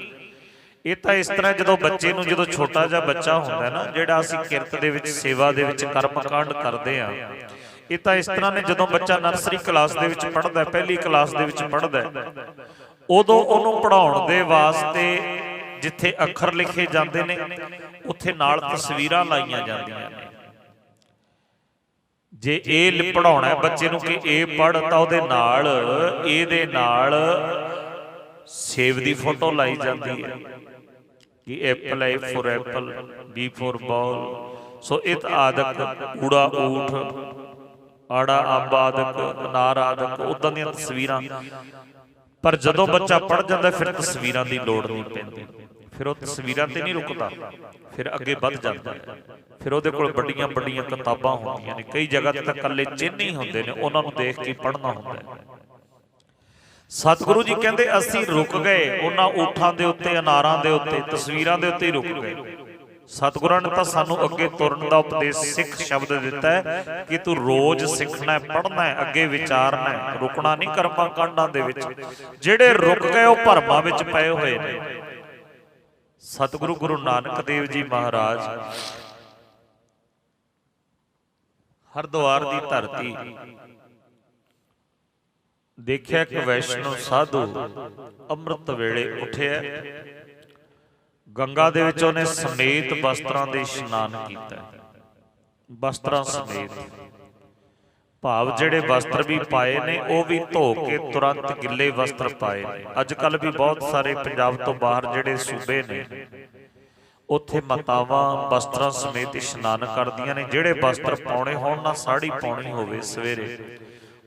ਇਹ ਤਾਂ ਇਸ ਤਰ੍ਹਾਂ, ਜਦੋਂ ਬੱਚੇ ਨੂੰ, ਜਦੋਂ ਛੋਟਾ ਜਿਹਾ ਬੱਚਾ ਹੁੰਦਾ ਨਾ, ਜਿਹੜਾ ਅਸੀਂ ਕਿਰਤ ਦੇ ਵਿੱਚ, ਸੇਵਾ ਦੇ ਵਿੱਚ ਕਰਮਕਾਂਡ ਕਰਦੇ ਆ, ਇਹ ਤਾਂ ਇਸ ਤਰ੍ਹਾਂ ਨੇ, ਜਦੋਂ ਬੱਚਾ ਨਰਸਰੀ ਕਲਾਸ ਦੇ ਵਿੱਚ ਪੜ੍ਹਦਾ, ਪਹਿਲੀ ਕਲਾਸ ਦੇ ਵਿੱਚ ਪੜ੍ਹਦਾ, ਉਦੋਂ ਉਹਨੂੰ ਪੜ੍ਹਾਉਣ ਦੇ ਵਾਸਤੇ ਜਿੱਥੇ ਅੱਖਰ ਲਿਖੇ ਜਾਂਦੇ ਨੇ, ਉੱਥੇ ਨਾਲ ਤਸਵੀਰਾਂ ਲਾਈਆਂ ਜਾਂਦੀਆਂ ਨੇ। ਜੇ ਇਹ ਪੜ੍ਹਾਉਣਾ ਬੱਚੇ ਨੂੰ ਕਿ ਇਹ ਪੜ੍ਹ, ਤਾਂ ਉਹਦੇ ਨਾਲ, ਇਹਦੇ ਨਾਲ ਸੇਬ ਦੀ ਫੋਟੋ ਲਾਈ ਜਾਂਦੀ ਹੈ ਕਿ apple, A for apple, B for ball. So ਇਹ ਆਦਿਕ, ਊੜਾ ਊਠ, ਆੜਾ ਅੰਬ ਆਦਿਕ, ਅਨਾਰ ਆਦਿਕ, ਉਦਾਂ ਦੀਆਂ ਤਸਵੀਰਾਂ। ਪਰ ਜਦੋਂ ਬੱਚਾ ਪੜ੍ਹ ਜਾਂਦਾ, ਫਿਰ ਤਸਵੀਰਾਂ ਦੀ ਲੋੜ ਨਹੀਂ ਪੈਂਦੀ। ਫਿਰ ਉਹ ਤਸਵੀਰਾਂ ਤੇ ਨਹੀਂ ਰੁਕਦਾ, ਫਿਰ ਅੱਗੇ ਵੱਧ ਜਾਂਦਾ ਹੈ। ਫਿਰ ਉਹਦੇ ਕੋਲ ਵੱਡੀਆਂ ਵੱਡੀਆਂ ਕਿਤਾਬਾਂ ਹੁੰਦੀਆਂ ਨੇ, ਕਈ ਜਗ੍ਹਾ ਤੇ ਤਾਂ ਇਕੱਲੇ ਚਿੰਨ੍ਹ ਹੀ ਹੁੰਦੇ ਨੇ, ਉਹਨਾਂ ਨੂੰ ਦੇਖ ਕੇ ਪੜ੍ਹਨਾ ਹੁੰਦਾ ਹੈ। ਸਤਿਗੁਰੂ ਜੀ ਕਹਿੰਦੇ ਅਸੀਂ ਰੁਕ ਗਏ ਉਹਨਾਂ ਊਠਾਂ ਦੇ ਉੱਤੇ, ਅਨਾਰਾਂ ਦੇ ਉੱਤੇ, ਤਸਵੀਰਾਂ ਦੇ ਉੱਤੇ ਹੀ ਰੁਕ ਗਏ। ਸਤਿਗੁਰਾਂ ਨੇ ਤਾਂ ਸਾਨੂੰ ਅੱਗੇ ਤੁਰਨ ਦਾ ਉਪਦੇਸ਼ ਸਿੱਖ ਸ਼ਬਦ ਦਿੱਤਾ ਹੈ ਕਿ ਤੂੰ ਰੋਜ਼ ਸਿੱਖਣਾ ਹੈ, ਪੜ੍ਹਨਾ ਹੈ, ਅੱਗੇ ਵਿਚਾਰਨਾ ਹੈ, ਰੁਕਣਾ ਨਹੀਂ ਕਰਮਾਂ ਕਾਂਡਾਂ ਦੇ ਵਿੱਚ। ਜਿਹੜੇ ਰੁਕ ਗਏ ਉਹ ਭਰਮਾਂ ਵਿੱਚ ਪਏ ਹੋਏ ਨੇ। ਸਤਿਗੁਰੂ ਗੁਰੂ ਨਾਨਕ ਦੇਵ ਜੀ ਮਹਾਰਾਜ ਹਰਿਦੁਆਰ ਦੀ ਧਰਤੀ ਦੇਖਿਆ ਕਿ ਵੈਸ਼ਨੋ ਸਾਧੂ ਅੰਮ੍ਰਿਤ ਵੇਲੇ ਉੱਠਿਆ, ਗੰਗਾ ਦੇ ਵਿੱਚ ਉਹਨੇ ਸਮੇਤ ਵਸਤਰਾਂ ਦੇ ਇਸ਼ਨਾਨ ਕੀਤਾ, ਵਸਤਰਾਂ ਸਮੇਤ, ਭਾਵ ਜਿਹੜੇ ਵਸਤਰ ਵੀ ਪਾਏ ਨੇ ਉਹ ਵੀ ਧੋ ਕੇ ਤੁਰੰਤ ਗਿੱਲੇ ਵਸਤਰ ਪਾਏ ਨੇ। ਅੱਜ ਕੱਲ ਵੀ ਬਹੁਤ ਸਾਰੇ ਪੰਜਾਬ ਤੋਂ ਬਾਹਰ ਜਿਹੜੇ ਸੂਬੇ ਨੇ ਉੱਥੇ ਮਾਤਾਵਾਂ ਵਸਤਰਾਂ ਸਮੇਤ ਇਸ਼ਨਾਨ ਕਰਦੀਆਂ ਨੇ। ਜਿਹੜੇ ਵਸਤਰ ਪਾਉਣੇ ਹੋਣ ਨਾ, ਸਾੜੀ ਪਾਉਣੀ ਹੋਵੇ ਸਵੇਰੇ,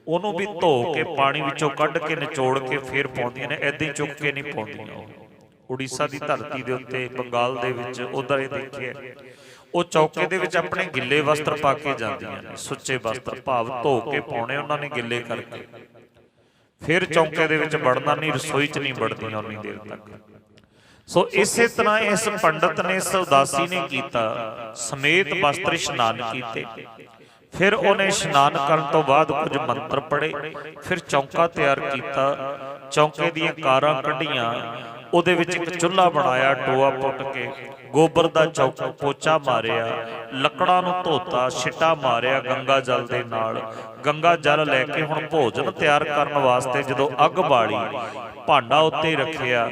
ਉਹਨੂੰ ਵੀ ਧੋ ਕੇ ਪਾਣੀ ਵਿੱਚੋਂ ਕੱਢ ਕੇ ਨਿਚੋੜ ਕੇ ਫੇਰ ਪਾਉਂਦੀਆਂ ਨੇ, ਏਦਾਂ ਹੀ ਚੁੱਕ ਕੇ ਨਹੀਂ ਪਾਉਂਦੀਆਂ। ਉੜੀਸਾ ਦੀ ਧਰਤੀ ਦੇ ਉੱਤੇ, ਬੰਗਾਲ ਦੇ ਵਿੱਚ ਉਧਰ ਇਹ ਦੇਖਿਆ, ਉਹ ਚੌਕੇ ਦੇ ਵਿੱਚ ਆਪਣੇ ਗਿੱਲੇ ਵਸਤਰ ਪਾ ਕੇ ਜਾਂਦੀਆਂ ਨੇ, ਸੁੱਚੇ ਵਸਤਰ, ਭਾਵ ਧੋ ਕੇ ਪਾਉਣੇ ਉਹਨਾਂ ਨੇ ਗਿੱਲੇ ਕਰਕੇ, ਫਿਰ ਚੌਕੇ ਦੇ ਵਿੱਚ ਵੜਨਾ ਨਹੀਂ, ਰਸੋਈ 'ਚ ਨਹੀਂ ਵੜਦੀਆਂ ਉਨੀ ਦੇਰ ਤੱਕ। ਸੋ ਇਸੇ ਤਰ੍ਹਾਂ ਇਸ ਪੰਡਤ ਨੇ, ਇਸ ਉਦਾਸੀ ਨੇ ਕੀਤਾ, ਸਮੇਤ ਵਸਤਰ ਇਸ਼ਨਾਨ ਕੀਤੇ। ਫਿਰ ਉਹਨੇ ਇਸ਼ਨਾਨ ਕਰਨ ਤੋਂ ਬਾਅਦ ਕੁਝ ਮੰਤਰ ਪੜ੍ਹੇ, ਫਿਰ ਚੌਂਕਾ ਤਿਆਰ ਕੀਤਾ, ਚੌਂਕੇ ਦੀਆਂ ਕਾਰਾਂ ਕੱਢੀਆਂ, ਉਹਦੇ ਵਿੱਚ ਇੱਕ ਚੁੱਲ੍ਹਾ ਬਣਾਇਆ, ਟੋਆ ਪੁੱਟ ਕੇ ਗੋਬਰ ਦਾ ਪੋਚਾ ਮਾਰਿਆ, ਲੱਕੜਾਂ ਨੂੰ ਧੋਤਾ, ਛਿੱਟਾ ਮਾਰਿਆ ਗੰਗਾ ਜਲ ਦੇ ਨਾਲ। ਗੰਗਾ ਜਲ ਲੈ ਕੇ ਹੁਣ ਭੋਜਨ ਤਿਆਰ ਕਰਨ ਵਾਸਤੇ ਜਦੋਂ ਅੱਗ ਬਾਲੀ, ਭਾਂਡਾ ਉੱਤੇ ਰੱਖਿਆ,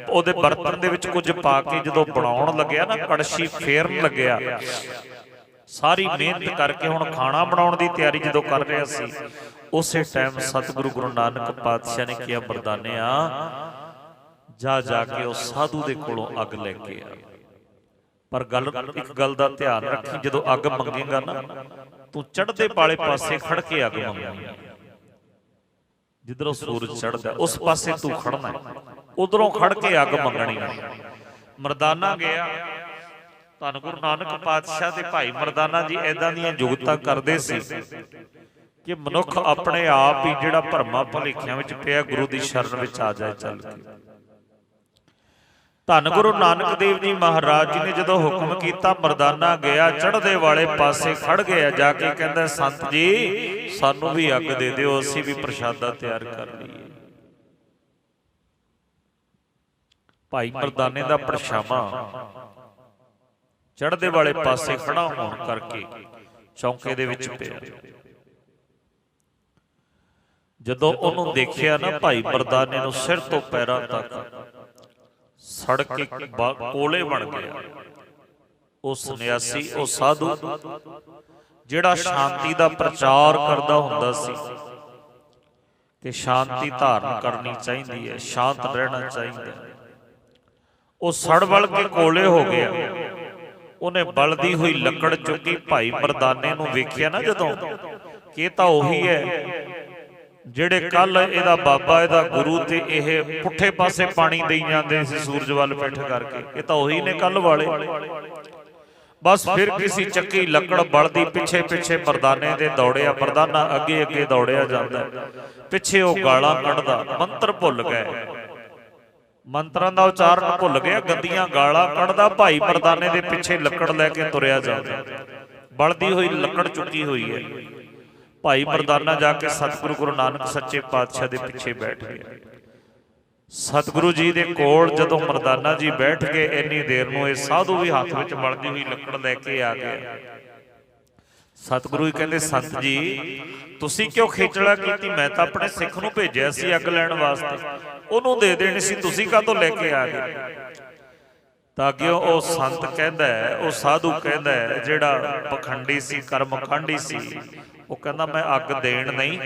ਉਹਦੇ ਬਰਤਨ ਦੇ ਵਿੱਚ ਕੁਝ ਪਾ ਕੇ ਜਦੋਂ ਬਣਾਉਣ ਲੱਗਿਆ ਨਾ, ਕੜਛੀ ਫੇਰਨ ਲੱਗਿਆ, ਸਾਰੀ ਮਿਹਨਤ ਕਰਕੇ ਹੁਣ ਖਾਣਾ ਬਣਾਉਣ ਦੀ ਤਿਆਰੀ ਜਦੋਂ ਕਰ ਰਿਹਾ ਸੀ, ਉਸੇ ਟਾਈਮ ਸਤਿਗੁਰੂ ਗੁਰੂ ਨਾਨਕ ਪਾਤਸ਼ਾਹ ਨੇ ਕਿਹਾ, ਮਰਦਾਨਿਆ ਜਾ ਕੇ ਉਹ ਸਾਧੂ ਦੇ ਕੋਲੋਂ ਅੱਗ ਲੈ ਕੇ ਆ। ਪਰ ਇੱਕ ਗੱਲ ਦਾ ਧਿਆਨ ਰੱਖੀ, ਜਦੋਂ ਅੱਗ ਮੰਗੇਗਾ ਨਾ, ਤੂੰ ਚੜ੍ਹਦੇ ਵਾਲੇ ਪਾਸੇ ਖੜ ਕੇ ਅੱਗ ਮੰਗਣੀ, ਜਿੱਧਰੋਂ ਸੂਰਜ ਚੜ੍ਹਦਾ ਉਸ ਪਾਸੇ ਤੂੰ ਖੜਨਾ, ਉਧਰੋਂ ਖੜ ਕੇ ਅੱਗ ਮੰਗਣੀ। ਮਰਦਾਨਾ ਗਿਆ, ਧੰਨ ਗੁਰੂ ਨਾਨਕ ਪਾਤਸ਼ਾਹ ਦੇ ਭਾਈ ਮਰਦਾਨਾ ਜੀ ਏਦਾਂ ਦੀਆਂ ਜੁਗਤਾਂ ਕਰਦੇ ਸੀ ਕਿ ਮਨੁੱਖ ਆਪਣੇ ਆਪ ਹੀ ਜਿਹੜਾ ਭਰਮਾਂ ਭੁਲੇਖਿਆਂ ਵਿੱਚ ਪਿਆ, ਗੁਰੂ ਦੀ ਸ਼ਰਨ ਵਿੱਚ ਆ ਜਾਏ ਚੱਲ ਕੇ। ਧੰਨ ਗੁਰੂ ਨਾਨਕ ਦੇਵ ਜੀ ਮਹਾਰਾਜ ਜੀ ਨੇ ਜਦੋਂ ਹੁਕਮ ਕੀਤਾ, ਮਰਦਾਨਾ ਗਿਆ, ਚੜ੍ਹਦੇ ਵਾਲੇ ਪਾਸੇ ਖੜ ਗਿਆ, ਜਾ ਕੇ ਕਹਿੰਦਾ, ਸੰਤ ਜੀ ਸਾਨੂੰ ਵੀ ਅੱਗ ਦੇ ਦਿਓ, ਅਸੀਂ ਵੀ ਪ੍ਰਸ਼ਾਦਾ ਤਿਆਰ ਕਰ ਲਈਏ। ਭਾਈ ਮਰਦਾਨੇ ਦਾ ਪਰਛਾਵਾਂ ਚੜ੍ਹਦੇ ਵਾਲੇ ਪਾਸੇ ਖੜਾ ਹੋਣ ਕਰਕੇ ਚੌਂਕੇ ਦੇ ਵਿੱਚ ਪਿਆ। ਜਦੋਂ ਉਹਨੂੰ ਦੇਖਿਆ ਨਾ, ਭਾਈ ਮਰਦਾਨੇ ਨੂੰ ਸਿਰ ਤੋਂ ਪੈਰਾਂ ਤੱਕ ਸੜ ਕੇ ਕੋਲੇ ਬਣ ਗਿਆ। ਉਹ ਸੰਨਿਆਸੀ, ਉਹ ਸਾਧੂ ਜਿਹੜਾ ਸ਼ਾਂਤੀ ਦਾ ਪ੍ਰਚਾਰ ਕਰਦਾ ਹੁੰਦਾ ਸੀ ਕਿ ਸ਼ਾਂਤੀ ਧਾਰਨ ਕਰਨੀ ਚਾਹੀਦੀ ਹੈ, ਸ਼ਾਂਤ ਰਹਿਣਾ ਚਾਹੀਦਾ, ਉਹ ਸੜ ਵਲ ਕੇ ਕੋਲੇ ਹੋ ਗਿਆ। ਉਹਨੇ ਬਲਦੀ ਹੋਈ ਲੱਕੜ ਚੁੱਕੀ, ਭਾਈ ਮਰਦਾਨੇ ਨੂੰ ਵੇਖਿਆ ਨਾ ਜਦੋਂ, ਕਿ ਇਹ ਤਾਂ ਉਹੀ ਹੈ ਜਿਹੜੇ ਕੱਲ ਇਹਦਾ ਬਾਬਾ, ਇਹਦਾ ਗੁਰੂ ਤੇ ਇਹ ਪੁੱਠੇ ਪਾਸੇ ਪਾਣੀ ਦੇਈ ਜਾਂਦੇ ਸੀ ਸੂਰਜ ਵੱਲ ਪਿੱਠ ਕਰਕੇ, ਇਹ ਤਾਂ ਉਹੀ ਨੇ ਕੱਲ ਵਾਲੇ। ਬਸ ਫਿਰ ਕਿਸੇ ਚੱਕੀ ਲੱਕੜ ਬਲਦੀ ਪਿੱਛੇ ਪਿੱਛੇ ਮਰਦਾਨੇ ਦੇ ਦੌੜਿਆ, ਮਰਦਾਨਾ ਅੱਗੇ ਅੱਗੇ ਦੌੜਿਆ ਜਾਂਦਾ, ਪਿੱਛੇ ਉਹ ਗਾਲਾਂ ਕੱਢਦਾ, ਮੰਤਰ ਭੁੱਲ ਗਏ, ਮੰਤਰਾਂ ਦਾ ਉਚਾਰਨ ਭੁੱਲ ਗਿਆ, ਗੰਦੀਆਂ ਗਾਲਾਂ ਕੱਢਦਾ, ਭਾਈ ਮਰਦਾਨੇ ਦੇ ਪਿੱਛੇ ਲੱਕੜ ਲੈ ਕੇ ਤੁਰਿਆ ਜਾਂਦਾ, ਬਲਦੀ ਹੋਈ ਲੱਕੜ ਚੁੱਕੀ ਹੋਈ ਹੈ। ਭਾਈ ਮਰਦਾਨਾ ਜਾ ਕੇ ਸਤਿਗੁਰੂ ਗੁਰੂ ਨਾਨਕ ਸੱਚੇ ਪਾਤਸ਼ਾਹ ਦੇ ਪਿੱਛੇ ਬੈਠ ਗਿਆ। ਸਤਿਗੁਰੂ ਜੀ ਦੇ ਕੋਲ ਜਦੋਂ ਮਰਦਾਨਾ ਜੀ ਬੈਠ ਗਏ, ਇੰਨੀ ਦੇਰ ਨੂੰ ਇਹ ਸਾਧੂ ਵੀ ਹੱਥ ਵਿੱਚ ਬਲਦੀ ਹੋਈ ਲੱਕੜ ਲੈ ਕੇ ਆ ਗਿਆ। ਸਤਿਗੁਰੂ ਜੀ ਕਹਿੰਦੇ, ਸੰਤ ਜੀ ਤੁਸੀਂ ਕਿਉਂ ਖੇਚਲਾ ਕੀਤੀ? ਮੈਂ ਤਾਂ ਆਪਣੇ ਸਿੱਖ ਨੂੰ ਭੇਜਿਆ ਸੀ ਅੱਗ ਲੈਣ ਵਾਸਤੇ, ਉਹਨੂੰ ਦੇ ਦੇਣੀ ਸੀ, ਤੁਸੀਂ ਕਾਹਤੋਂ ਲੈ ਕੇ ਆ ਗਏ? ਤਾਂ ਕਿ ਉਹ ਸੰਤ ਕਹਿੰਦਾ, ਉਹ ਸਾਧੂ ਕਹਿੰਦਾ, ਜਿਹੜਾ ਪਖੰਡੀ ਸੀ, ਕਰਮਖੰਡੀ ਸੀ, ਉਹ ਕਹਿੰਦਾ ਮੈਂ ਅੱਗ ਦੇਣ ਨਹੀਂ,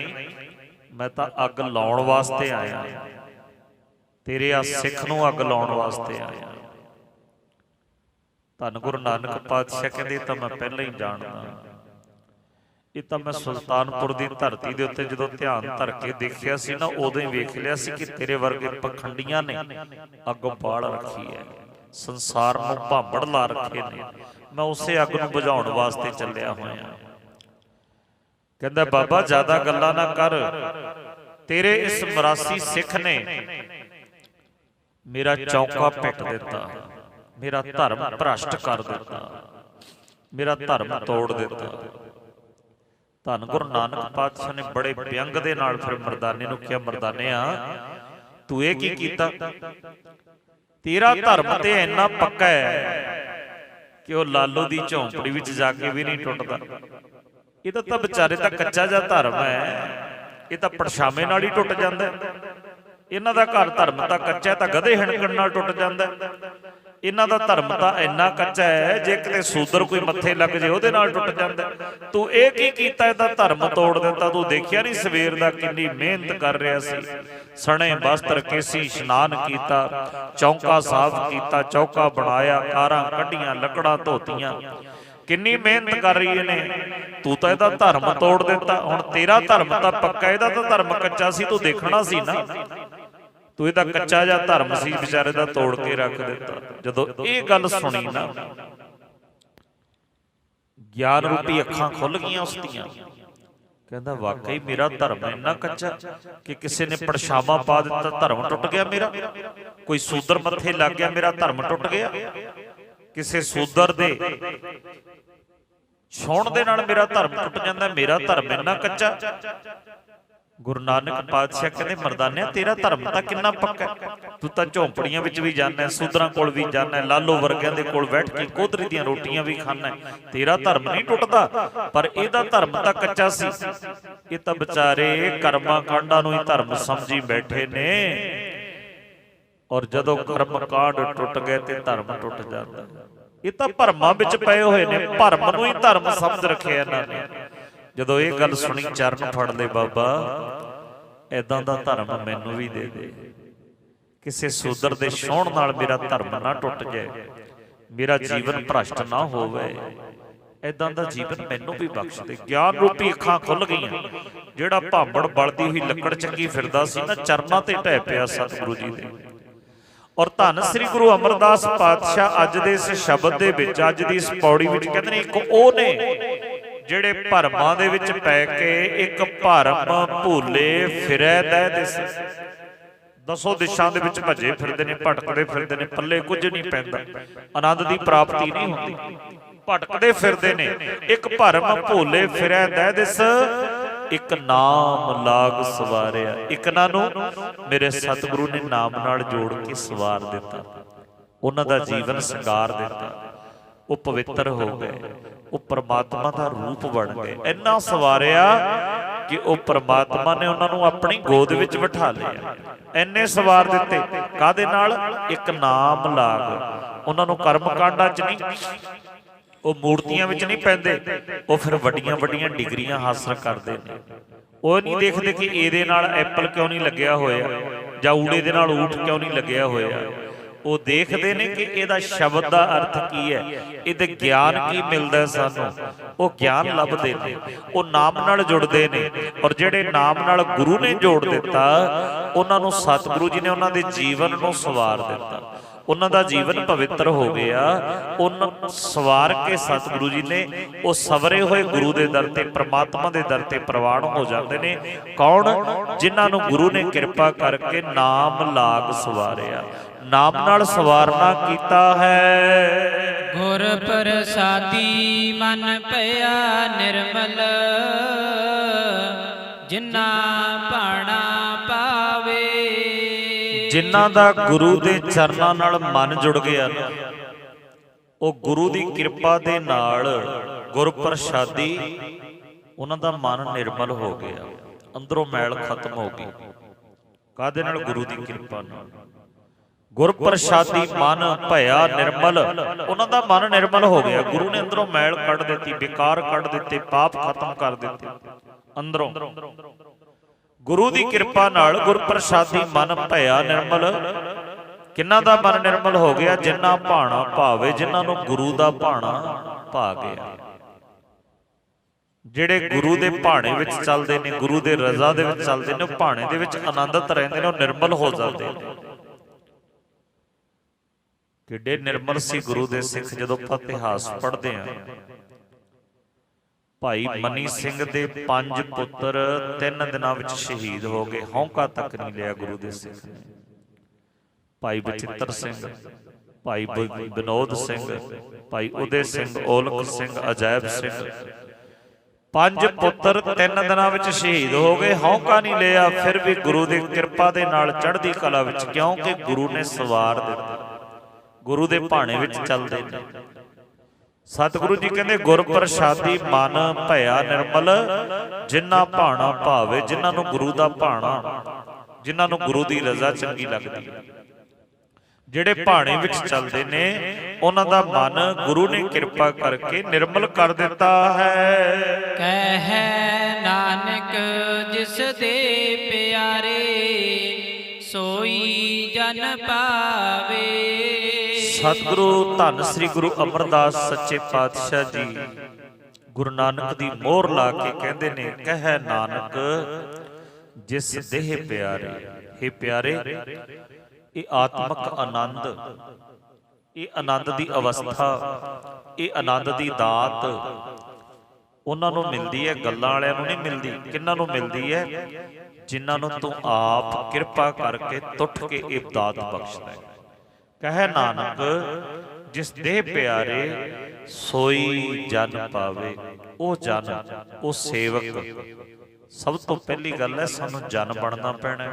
ਮੈਂ ਤਾਂ ਅੱਗ ਲਾਉਣ ਵਾਸਤੇ ਆਇਆ, ਤੇਰੇ ਆ ਸਿੱਖ ਨੂੰ ਅੱਗ ਲਾਉਣ ਵਾਸਤੇ ਆਇਆ। ਧੰਨ ਗੁਰੂ ਨਾਨਕ ਪਾਤਸ਼ਾਹ ਕਹਿੰਦੇ, ਤਾਂ ਮੈਂ ਪਹਿਲਾਂ ਹੀ ਜਾਣਦਾ, ਇਹ ਤਾਂ ਮੈਂ ਸੁਲਤਾਨਪੁਰ ਦੀ ਧਰਤੀ ਦੇ ਉੱਤੇ ਜਦੋਂ ਧਿਆਨ ਧਰ ਕੇ ਦੇਖਿਆ ਸੀ ਨਾ, ਉਦੋਂ ਹੀ ਵੇਖ ਲਿਆ ਸੀ ਕਿ ਤੇਰੇ ਵਰਗੇ ਪਖੰਡੀਆਂ ਨੇ ਅੱਗ ਬਾਲ ਰੱਖੀ ਹੈ, ਸੰਸਾਰ ਨੂੰ ਭਾਂਬੜ ਲਾ ਰੱਖੇ ਨੇ, ਮੈਂ ਉਸੇ ਅੱਗ ਨੂੰ ਬੁਝਾਉਣ ਵਾਸਤੇ ਚੱਲਿਆ ਹੋਇਆ। ਕਹਿੰਦਾ ਬਾਬਾ ਜ਼ਿਆਦਾ ਗੱਲਾਂ ਨਾ ਕਰ, ਤੇਰੇ ਇਸ ਮਰਾਸੀ ਸਿੱਖ ਨੇ ਮੇਰਾ ਚੌਂਕਾ ਪਿੱਟ ਦਿੱਤਾ, ਮੇਰਾ ਧਰਮ ਭ੍ਰਸ਼ਟ ਕਰ ਦਿੱਤਾ, ਮੇਰਾ ਧਰਮ ਤੋੜ ਦਿੱਤਾ। ਧੰਨ ਗੁਰੂ ਨਾਨਕ ਪਾਤਸ਼ਾਹ ਨੇ ਬੜੇ ਵਿਅੰਗ ਦੇ ਨਾਲ ਫਿਰ ਮਰਦਾਨੇ ਨੂੰ ਕਿਹਾ, ਮਰਦਾਨਿਆ ਤੂੰ ਇਹ ਕੀ ਕੀਤਾ? ਤੇਰਾ ਧਰਮ ਤੇ ਇੰਨਾ ਪੱਕਾ ਹੈ ਕਿ ਉਹ ਲਾਲੋ ਦੀ ਝੌਂਪੜੀ ਵਿੱਚ ਜਾ ਕੇ ਵੀ ਨਹੀਂ ਟੁੱਟਦਾ। ਇਹ ਤਾਂ ਵਿਚਾਰੇ ਦਾ ਕੱਚਾ ਜਿਹਾ ਧਰਮ ਹੈ, ਇਹ ਤਾਂ ਪਰਛਾਵੇਂ ਨਾਲ ਹੀ ਟੁੱਟ ਜਾਂਦਾ। ਇਹਨਾਂ ਦਾ ਘਰ ਧਰਮ ਤਾਂ ਕੱਚਾ ਤਾਂ ਗਧੇ ਹਿਣਕਣ ਨਾਲ ਟੁੱਟ ਜਾਂਦਾ। ਇਹਨਾਂ ਦਾ ਧਰਮ ਤਾਂ ਇੰਨਾ ਕੱਚਾ ਹੈ ਜੇ ਕਿਤੇ ਸੂਦਰ ਕੋਈ ਮੱਥੇ ਲੱਗ ਜੇ ਉਹਦੇ ਨਾਲ ਟੁੱਟ ਜਾਂਦਾ। ਤੂੰ ਇਹ ਕੀ ਕੀਤਾ? ਇਹਦਾ ਧਰਮ ਤੋੜ ਦਿੱਤਾ। ਤੂੰ ਦੇਖਿਆ ਨਹੀਂ ਸਵੇਰ ਦਾ ਕਿੰਨੀ ਮਿਹਨਤ ਕਰ ਰਿਹਾ ਸੀ, ਸਣੇ ਵਸਤਰ ਕੇਸੀ ਇਸ਼ਨਾਨ ਕੀਤਾ, ਚੌਂਕਾ ਸਾਫ਼ ਕੀਤਾ, ਚੌਕਾ ਬਣਾਇਆ, ਕਾਰਾਂ ਕੱਢੀਆਂ, ਲੱਕੜਾਂ ਧੋਤੀਆਂ, ਕਿੰਨੀ ਮਿਹਨਤ ਕਰ ਰਹੀ ਇਹਨੇ। ਤੂੰ ਤਾਂ ਇਹਦਾ ਧਰਮ ਤੋੜ ਦਿੱਤਾ। ਹੁਣ ਤੇਰਾ ਧਰਮ ਤਾਂ ਪੱਕਾ, ਇਹਦਾ ਤਾਂ ਧਰਮ ਕੱਚਾ ਸੀ, ਤੂੰ ਦੇਖਣਾ ਸੀ ਨਾ। ਤੂੰ ਇਹਦਾ ਕੱਚਾ ਜਿਹਾ ਧਰਮ ਸੀ ਵਿਚਾਰੇ ਦਾ ਤੋੜ ਕੇ ਰੱਖ ਦਿੱਤਾ। ਜਦੋਂ ਇਹ ਗੱਲ ਸੁਣੀ ਨਾ, ਗਿਆਨ ਰੂਪੀ ਅੱਖਾਂ ਖੁੱਲ ਗਈਆਂ ਉਸ ਦੀਆਂ। ਕਹਿੰਦਾ ਵਾਕਈ ਮੇਰਾ ਧਰਮ ਇੰਨਾ ਕੱਚਾ ਕਿ ਕਿਸੇ ਨੇ ਪਰਛਾਵਾਂ ਪਾ ਦਿੱਤਾ, ਧਰਮ ਟੁੱਟ ਗਿਆ ਮੇਰਾ। ਕੋਈ ਸੂਦਰ ਮੱਥੇ ਲੱਗ ਗਿਆ, ਮੇਰਾ ਧਰਮ ਟੁੱਟ ਗਿਆ। ਕਿਸੇ ਸੂਦਰ ਦੇ ਛਾਉਣ ਦੇ ਨਾਲ ਮੇਰਾ ਧਰਮ ਟੁੱਟ ਜਾਂਦਾ, ਮੇਰਾ ਧਰਮ ਇੰਨਾ ਕੱਚਾ। ਗੁਰੂ ਨਾਨਕ ਪਾਤਸ਼ਾਹ ਕਹਿੰਦੇ, ਮਰਦਾਨਿਆ ਤੇਰਾ ਧਰਮ ਤਾਂ ਕਿੰਨਾ ਪੱਕਾ। ਤੂੰ ਤਾਂ ਝੌਂਪੜੀਆਂ ਵਿੱਚ ਵੀ ਜਾਣਾ, ਸੂਦਰਾਂ ਕੋਲ ਵੀ ਜਾਣਾ, ਲਾਲੋ ਵਰਗਿਆਂ ਦੇ ਕੋਲ ਬੈਠ ਕੇ ਕੋਧਰੀ ਦੀਆਂ ਰੋਟੀਆਂ ਵੀ ਖਾਣਾ, ਤੇਰਾ ਧਰਮ ਨਹੀਂ ਟੁੱਟਦਾ। ਪਰ ਇਹਦਾ ਧਰਮ ਤਾਂ ਕੱਚਾ ਸੀ। ਇਹ ਤਾਂ ਵਿਚਾਰੇ ਕਰਮਾਂ ਕਾਂਡਾਂ ਨੂੰ ਹੀ ਧਰਮ ਸਮਝੀ ਬੈਠੇ ਨੇ, ਔਰ ਜਦੋਂ ਕਰਮ ਕਾਂਡ ਟੁੱਟ ਗਏ ਤੇ ਧਰਮ ਟੁੱਟ ਜਾਂਦਾ। ਇਹ ਤਾਂ ਭਰਮਾਂ ਵਿੱਚ ਪਏ ਹੋਏ ਨੇ, ਭਰਮ ਨੂੰ ਹੀ ਧਰਮ ਸਮਝ ਰੱਖਿਆ ਇਹਨਾਂ ਨੇ। ਜਦੋਂ ਇਹ ਗੱਲ ਸੁਣੀ ਚਰਨ ਫੜ ਲਏ, ਬਾਬਾ ਏਦਾਂ ਦਾ ਧਰਮ ਮੈਨੂੰ ਵੀ ਦੇ ਦੇ। ਕਿਸੇ ਸੂਦਰ ਦੇ ਛਾਉਣ ਨਾਲ ਮੇਰਾ ਧਰਮ ਨਾ ਟੁੱਟ ਜਾਏ, ਮੇਰਾ ਜੀਵਨ ਭ੍ਰਸ਼ਟ ਨਾ ਹੋਵੇ, ਏਦਾਂ ਦਾ ਜੀਵਨ ਮੈਨੂੰ ਵੀ ਬਖਸ਼ ਦੇ। ਗਿਆਨ ਰੂਪੀ ਅੱਖਾਂ ਖੁੱਲ ਗਈਆਂ। ਜਿਹੜਾ ਭਾਂਬੜ ਬਲਦੀ ਹੋਈ ਲੱਕੜ ਚੱਕੀ ਫਿਰਦਾ ਸੀ ਨਾ, ਚਰਨਾਂ ਤੇ ਢਹਿ ਪਿਆ ਸਤਿਗੁਰੂ ਜੀ ਦੇ। ਔਰ ਧੰਨ ਸ੍ਰੀ ਗੁਰੂ ਅਮਰਦਾਸ ਪਾਤਸ਼ਾਹ ਅੱਜ ਦੇ ਇਸ ਸ਼ਬਦ ਦੇ ਵਿੱਚ, ਅੱਜ ਦੀ ਇਸ ਪੌੜੀ ਵਿੱਚ ਕਹਿੰਦੇ ਨੇ, ਇੱਕ ਉਹ ਨੇ ਜਿਹੜੇ ਭਰਮਾਂ ਦੇ ਵਿੱਚ ਪੈ ਕੇ ਇੱਕ ਭਰਮ ਭੁੱਲੇ ਫਿਰੈ ਦਹਿ ਦਿਸ। ਦਸੋ ਦਿਸ਼ਾਂ ਦੇ ਵਿੱਚ ਭੱਜੇ ਫਿਰਦੇ ਨੇ, ਭਟਕਦੇ ਫਿਰਦੇ ਨੇ, ਪੱਲੇ ਕੁਝ ਨਹੀਂ ਪੈਂਦਾ, ਆਨੰਦ ਦੀ ਪ੍ਰਾਪਤੀ ਨਹੀਂ ਹੁੰਦੀ, ਭਟਕਦੇ ਫਿਰਦੇ ਨੇ। ਇੱਕ ਭਰਮ ਭੁੱਲੇ ਫਿਰੈ ਦਹਿ ਦਿਸ, ਇੱਕ ਨਾਮ ਲਾਗ ਸਵਾਰਿਆ। ਇੱਕ ਨਾ ਨੂੰ ਮੇਰੇ ਸਤਿਗੁਰੂ ਨੇ ਨਾਮ ਨਾਲ ਜੋੜ ਕੇ ਸਵਾਰ ਦਿੱਤਾ, ਉਹਨਾਂ ਦਾ ਜੀਵਨ ਸ਼ਿੰਗਾਰ ਦਿੱਤਾ। ਉਹ ਪਵਿੱਤਰ ਹੋ ਗਏ, ਉਹ ਪ੍ਰਮਾਤਮਾ ਦਾ ਰੂਪ ਬਣ ਗਏ। ਇੰਨਾ ਸਵਾਰਿਆ ਕਿ ਉਹ ਪ੍ਰਮਾਤਮਾ ਨੇ ਉਹਨਾਂ ਨੂੰ ਆਪਣੀ ਗੋਦ ਵਿੱਚ ਬਿਠਾ ਲਿਆ। ਇੰਨੇ ਸਵਾਰ ਦਿੱਤੇ, ਕਾਹਦੇ ਨਾਲ? ਇੱਕ ਨਾਮ ਲਾਗ। ਉਹਨਾਂ ਨੂੰ ਕਰਮ ਕਾਂਡਾਂ 'ਚ ਨਹੀਂ, ਉਹ ਮੂਰਤੀਆਂ ਵਿੱਚ ਨਹੀਂ ਪੈਂਦੇ, ਉਹ ਫਿਰ ਵੱਡੀਆਂ ਵੱਡੀਆਂ ਡਿਗਰੀਆਂ ਹਾਸਲ ਕਰਦੇ ਨੇ। ਉਹ ਨਹੀਂ ਦੇਖਦੇ ਕਿ ਇਹਦੇ ਨਾਲ ਐਪਲ ਕਿਉਂ ਨਹੀਂ ਲੱਗਿਆ ਹੋਇਆ, ਜਾਂ ਊੜੇ ਦੇ ਨਾਲ ਊਠ ਕਿਉਂ ਨਹੀਂ ਲੱਗਿਆ ਹੋਇਆ। ਉਹ ਦੇਖਦੇ ਨੇ ਕਿ ਇਹਦਾ ਸ਼ਬਦ ਦਾ ਅਰਥ ਕੀ ਹੈ, ਇਹਦੇ ਗਿਆਨ ਕੀ ਮਿਲਦਾ ਸਾਨੂੰ। ਉਹ ਗਿਆਨ ਲੱਭਦੇ ਨੇ, ਉਹ ਨਾਮ ਨਾਲ ਜੁੜਦੇ ਨੇ। ਔਰ ਜਿਹੜੇ ਨਾਮ ਨਾਲ ਗੁਰੂ ਨੇ ਜੋੜ ਦਿੱਤਾ, ਉਹਨਾਂ ਨੂੰ ਸਤਿਗੁਰੂ ਜੀ ਨੇ ਉਹਨਾਂ ਦੇ ਜੀਵਨ ਨੂੰ ਸਵਾਰ ਦਿੱਤਾ। ਉਹਨਾਂ ਦਾ ਜੀਵਨ ਪਵਿੱਤਰ ਹੋ ਗਿਆ। ਉਹਨਾਂ ਸਵਾਰ ਕੇ ਸਤਿਗੁਰੂ ਜੀ ਨੇ ਉਹ ਸਵਰੇ ਹੋਏ ਗੁਰੂ ਦੇ ਦਰ ਤੇ, ਪ੍ਰਮਾਤਮਾ ਦੇ ਦਰ ਤੇ ਪ੍ਰਵਾਨ ਹੋ ਜਾਂਦੇ ਨੇ। ਕੌਣ? ਜਿਨ੍ਹਾਂ ਨੂੰ ਗੁਰੂ ਨੇ ਕਿਰਪਾ ਕਰਕੇ ਨਾਮ ਲਾਗ ਸਵਾਰਿਆ, ਨਾਮ ਨਾਲ ਸਵਾਰਨਾ ਕੀਤਾ ਹੈ। ਗੁਰ ਪ੍ਰਸਾਦੀ ਮਨ ਭਇਆ ਨਿਰਮਲ, ਜਿਨ੍ਹਾਂ ਭਾਣਾ ਪਾਵੇ। ਜਿਨ੍ਹਾਂ ਦਾ ਗੁਰੂ ਦੇ ਚਰਨਾਂ ਨਾਲ ਮਨ ਜੁੜ ਗਿਆ ਨਾ, ਉਹ ਗੁਰੂ ਦੀ ਕਿਰਪਾ ਦੇ ਨਾਲ ਗੁਰ ਪ੍ਰਸਾਦੀ, ਉਹਨਾਂ ਦਾ ਮਨ ਨਿਰਮਲ ਹੋ ਗਿਆ, ਅੰਦਰੋਂ ਮੈਲ ਖਤਮ ਹੋ ਗਈ। ਕਾਹਦੇ ਨਾਲ? ਗੁਰੂ ਦੀ ਕਿਰਪਾ ਨਾਲ। ਗੁਰ ਪ੍ਰਸਾਦੀ ਮਨ ਭਇਆ ਨਿਰਮਲ, ਉਹਨਾਂ ਦਾ ਮਨ ਨਿਰਮਲ ਹੋ ਗਿਆ। ਗੁਰੂ ਨੇ ਅੰਦਰੋਂ ਮੈਲ ਕੱਢ ਦਿੱਤੀ, ਵਿਕਾਰ ਕੱਢ ਦਿੱਤੇ, ਪਾਪ ਖਤਮ ਕਰ ਦਿੱਤੇ ਅੰਦਰੋਂ। ਗੁਰੂ ਦੀ ਕਿਰਪਾ ਨਾਲ ਗੁਰ ਪ੍ਰਸਾਦੀ ਮਨ ਭਇਆ ਨਿਰਮਲ। ਕਿਹਨਾਂ ਦਾ ਮਨ ਨਿਰਮਲ ਹੋ ਗਿਆ? ਜਿਨ੍ਹਾਂ ਭਾਣਾ ਭਾਵੇ, ਜਿਨ੍ਹਾਂ ਨੂੰ ਗੁਰੂ ਦਾ ਭਾਣਾ ਭਾ ਗਿਆ। ਜਿਹੜੇ ਗੁਰੂ ਦੇ ਭਾਣੇ ਵਿੱਚ ਚੱਲਦੇ ਨੇ, ਗੁਰੂ ਦੇ ਰਜ਼ਾ ਦੇ ਵਿੱਚ ਚੱਲਦੇ ਨੇ, ਉਹ ਭਾਣੇ ਦੇ ਵਿੱਚ ਆਨੰਦਿਤ ਰਹਿੰਦੇ ਨੇ, ਉਹ ਨਿਰਮਲ ਹੋ ਜਾਂਦੇ ਨੇ। ਕਿੱਡੇ ਨਿਰਮਲ ਸੀ ਗੁਰੂ ਦੇ ਸਿੱਖ। ਜਦੋਂ ਆਪਾਂ ਇਤਿਹਾਸ ਪੜ੍ਹਦੇ ਹਾਂ, ਭਾਈ ਮਨੀ ਸਿੰਘ ਦੇ 5 ਪੁੱਤਰ 3 ਦਿਨਾਂ ਵਿੱਚ ਸ਼ਹੀਦ ਹੋ ਗਏ। ਹੌਂਕਾ ਤੱਕ ਨਹੀਂ ਲਿਆ ਗੁਰੂ ਦੇ ਸਿੱਖ ਨੇ। ਭਾਈ ਬਚਿੱਤਰ ਸਿੰਘ, ਭਾਈ ਵਿਨੋਦ ਸਿੰਘ, ਭਾਈ ਉਦੇ ਸਿੰਘ, ਔਲਖ ਸਿੰਘ, ਅਜੈਬ ਸਿੰਘ, 5 ਪੁੱਤਰ 3 ਦਿਨਾਂ ਵਿੱਚ ਸ਼ਹੀਦ ਹੋ ਗਏ। ਹੌਂਕਾ ਨਹੀਂ ਲਿਆ, ਫਿਰ ਵੀ ਗੁਰੂ ਦੀ ਕਿਰਪਾ ਦੇ ਨਾਲ ਚੜ੍ਹਦੀ ਕਲਾ ਵਿੱਚ, ਕਿਉਂਕਿ ਗੁਰੂ ਨੇ ਸਵਾਰ ਦਿੱਤਾ, ਗੁਰੂ ਦੇ ਭਾਣੇ ਵਿੱਚ ਚੱਲਦੇ ਨੇ। ਸਤਿਗੁਰੂ ਜੀ ਕਹਿੰਦੇ ਗੁਰ ਪ੍ਰਸਾਦੀ ਮਨ ਭਇਆ ਨਿਰਮਲ, ਜਿਨ੍ਹਾਂ ਭਾਣਾ ਭਾਵੇ, ਜਿਨ੍ਹਾਂ ਨੂੰ ਗੁਰੂ ਦਾ ਭਾਣਾ, ਜਿਨ੍ਹਾਂ ਨੂੰ ਗੁਰੂ ਦੀ ਰਜ਼ਾ ਚੰਗੀ ਲੱਗਦੀ ਹੈ, ਜਿਹੜੇ ਭਾਣੇ ਵਿੱਚ ਚੱਲਦੇ ਨੇ, ਉਹਨਾਂ ਦਾ ਮਨ ਗੁਰੂ ਨੇ ਕਿਰਪਾ ਕਰਕੇ ਨਿਰਮਲ ਕਰ ਦਿੱਤਾ ਹੈ। ਕਹਿ ਨਾਨਕ ਜਿਸ ਦੇ ਪਿਆਰੇ, ਸੋਈ ਜਨ ਪਾਵੇ। ਸਤਿਗੁਰੂ ਧੰਨ ਸ੍ਰੀ ਗੁਰੂ ਅਮਰਦਾਸ ਸੱਚੇ ਪਾਤਸ਼ਾਹ ਜੀ ਗੁਰੂ ਨਾਨਕ ਦੀ ਮੋਹਰ ਲਾ ਕੇ ਕਹਿੰਦੇ ਨੇ, ਕਹਿ ਨਾਨਕ ਜਿਸ ਦੇਹ ਪਿਆਰੇ। हे ਪਿਆਰੇ, ਇਹ ਆਤਮਕ ਆਨੰਦ, ਇਹ ਆਨੰਦ ਦੀ ਅਵਸਥਾ, ਇਹ ਆਨੰਦ ਦੀ ਦਾਤ ਉਹਨਾਂ ਨੂੰ ਮਿਲਦੀ ਹੈ, ਗੱਲਾਂ ਵਾਲਿਆਂ ਨੂੰ ਨਹੀਂ ਮਿਲਦੀ। ਕਿਹਨਾਂ ਨੂੰ ਮਿਲਦੀ ਹੈ? ਜਿਨ੍ਹਾਂ ਨੂੰ ਤੂੰ ਆਪ ਕਿਰਪਾ ਕਰਕੇ ਟੁੱਟ ਕੇ ਇਹ ਦਾਤ ਬਖਸ਼ਦਾ ਹੈ। ਕਹਿ ਨਾਨਕ ਜਿਸ ਦੇਹ ਪਿਆਰੇ, ਸੋਈ ਜਨ ਪਾਵੇ। ਉਹ ਜਨ, ਉਹ ਸੇਵਕ। ਸਭ ਤੋਂ ਪਹਿਲੀ ਗੱਲ ਹੈ, ਸਾਨੂੰ ਜਨ ਬਣਨਾ ਪੈਣਾ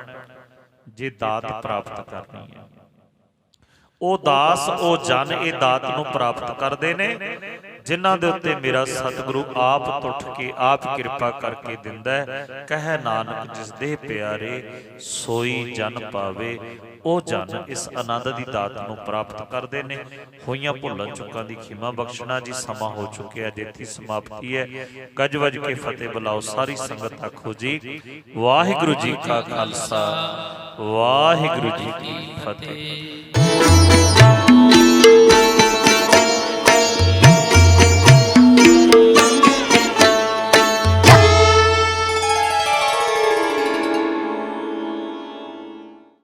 ਜੇ ਦਾਤ ਪ੍ਰਾਪਤ ਕਰਨੀ ਹੈ। ਉਹ ਦਾਸ, ਉਹ ਜਨ ਇਹ ਦਾਤ ਨੂੰ ਪ੍ਰਾਪਤ ਕਰਦੇ ਨੇ, ਜਿਨ੍ਹਾਂ ਦੇ ਉੱਤੇ ਮੇਰਾ ਸਤਿਗੁਰੂ ਆਪ ਟੁੱਟ ਕੇ ਆਪ ਕਿਰਪਾ ਕਰਕੇ ਦਿੰਦਾ ਹੈ। ਕਹਿ ਨਾਨਕ ਜਿਸ ਦੇਹ ਪਿਆਰੇ, ਸੋਈ ਜਨ ਪਾਵੇ। ਉਹ ਜਨ ਇਸ ਆਨੰਦ ਦੀ ਦਾਤ ਨੂੰ ਪ੍ਰਾਪਤ ਕਰਦੇ ਨੇ। ਹੋਈਆਂ ਭੁੱਲਾਂ ਚੁੱਕਾਂ ਦੀ ਖਿਮਾ ਬਖਸ਼ਣਾ ਜੀ। ਸਮਾਂ ਹੋ ਚੁੱਕਿਆ, ਜਿੱਥੇ ਸਮਾਪਤੀ ਹੈ। ਗੱਜ ਵੱਜ ਕੇ ਫਤਿਹ ਬੁਲਾਓ ਸਾਰੀ ਸੰਗਤ ਆਖੋ ਜੀ ਵਾਹਿਗੁਰੂ ਜੀ ਕਾ ਖਾਲਸਾ, ਵਾਹਿਗੁਰੂ ਜੀ ਕੀ ਫਤਿਹ।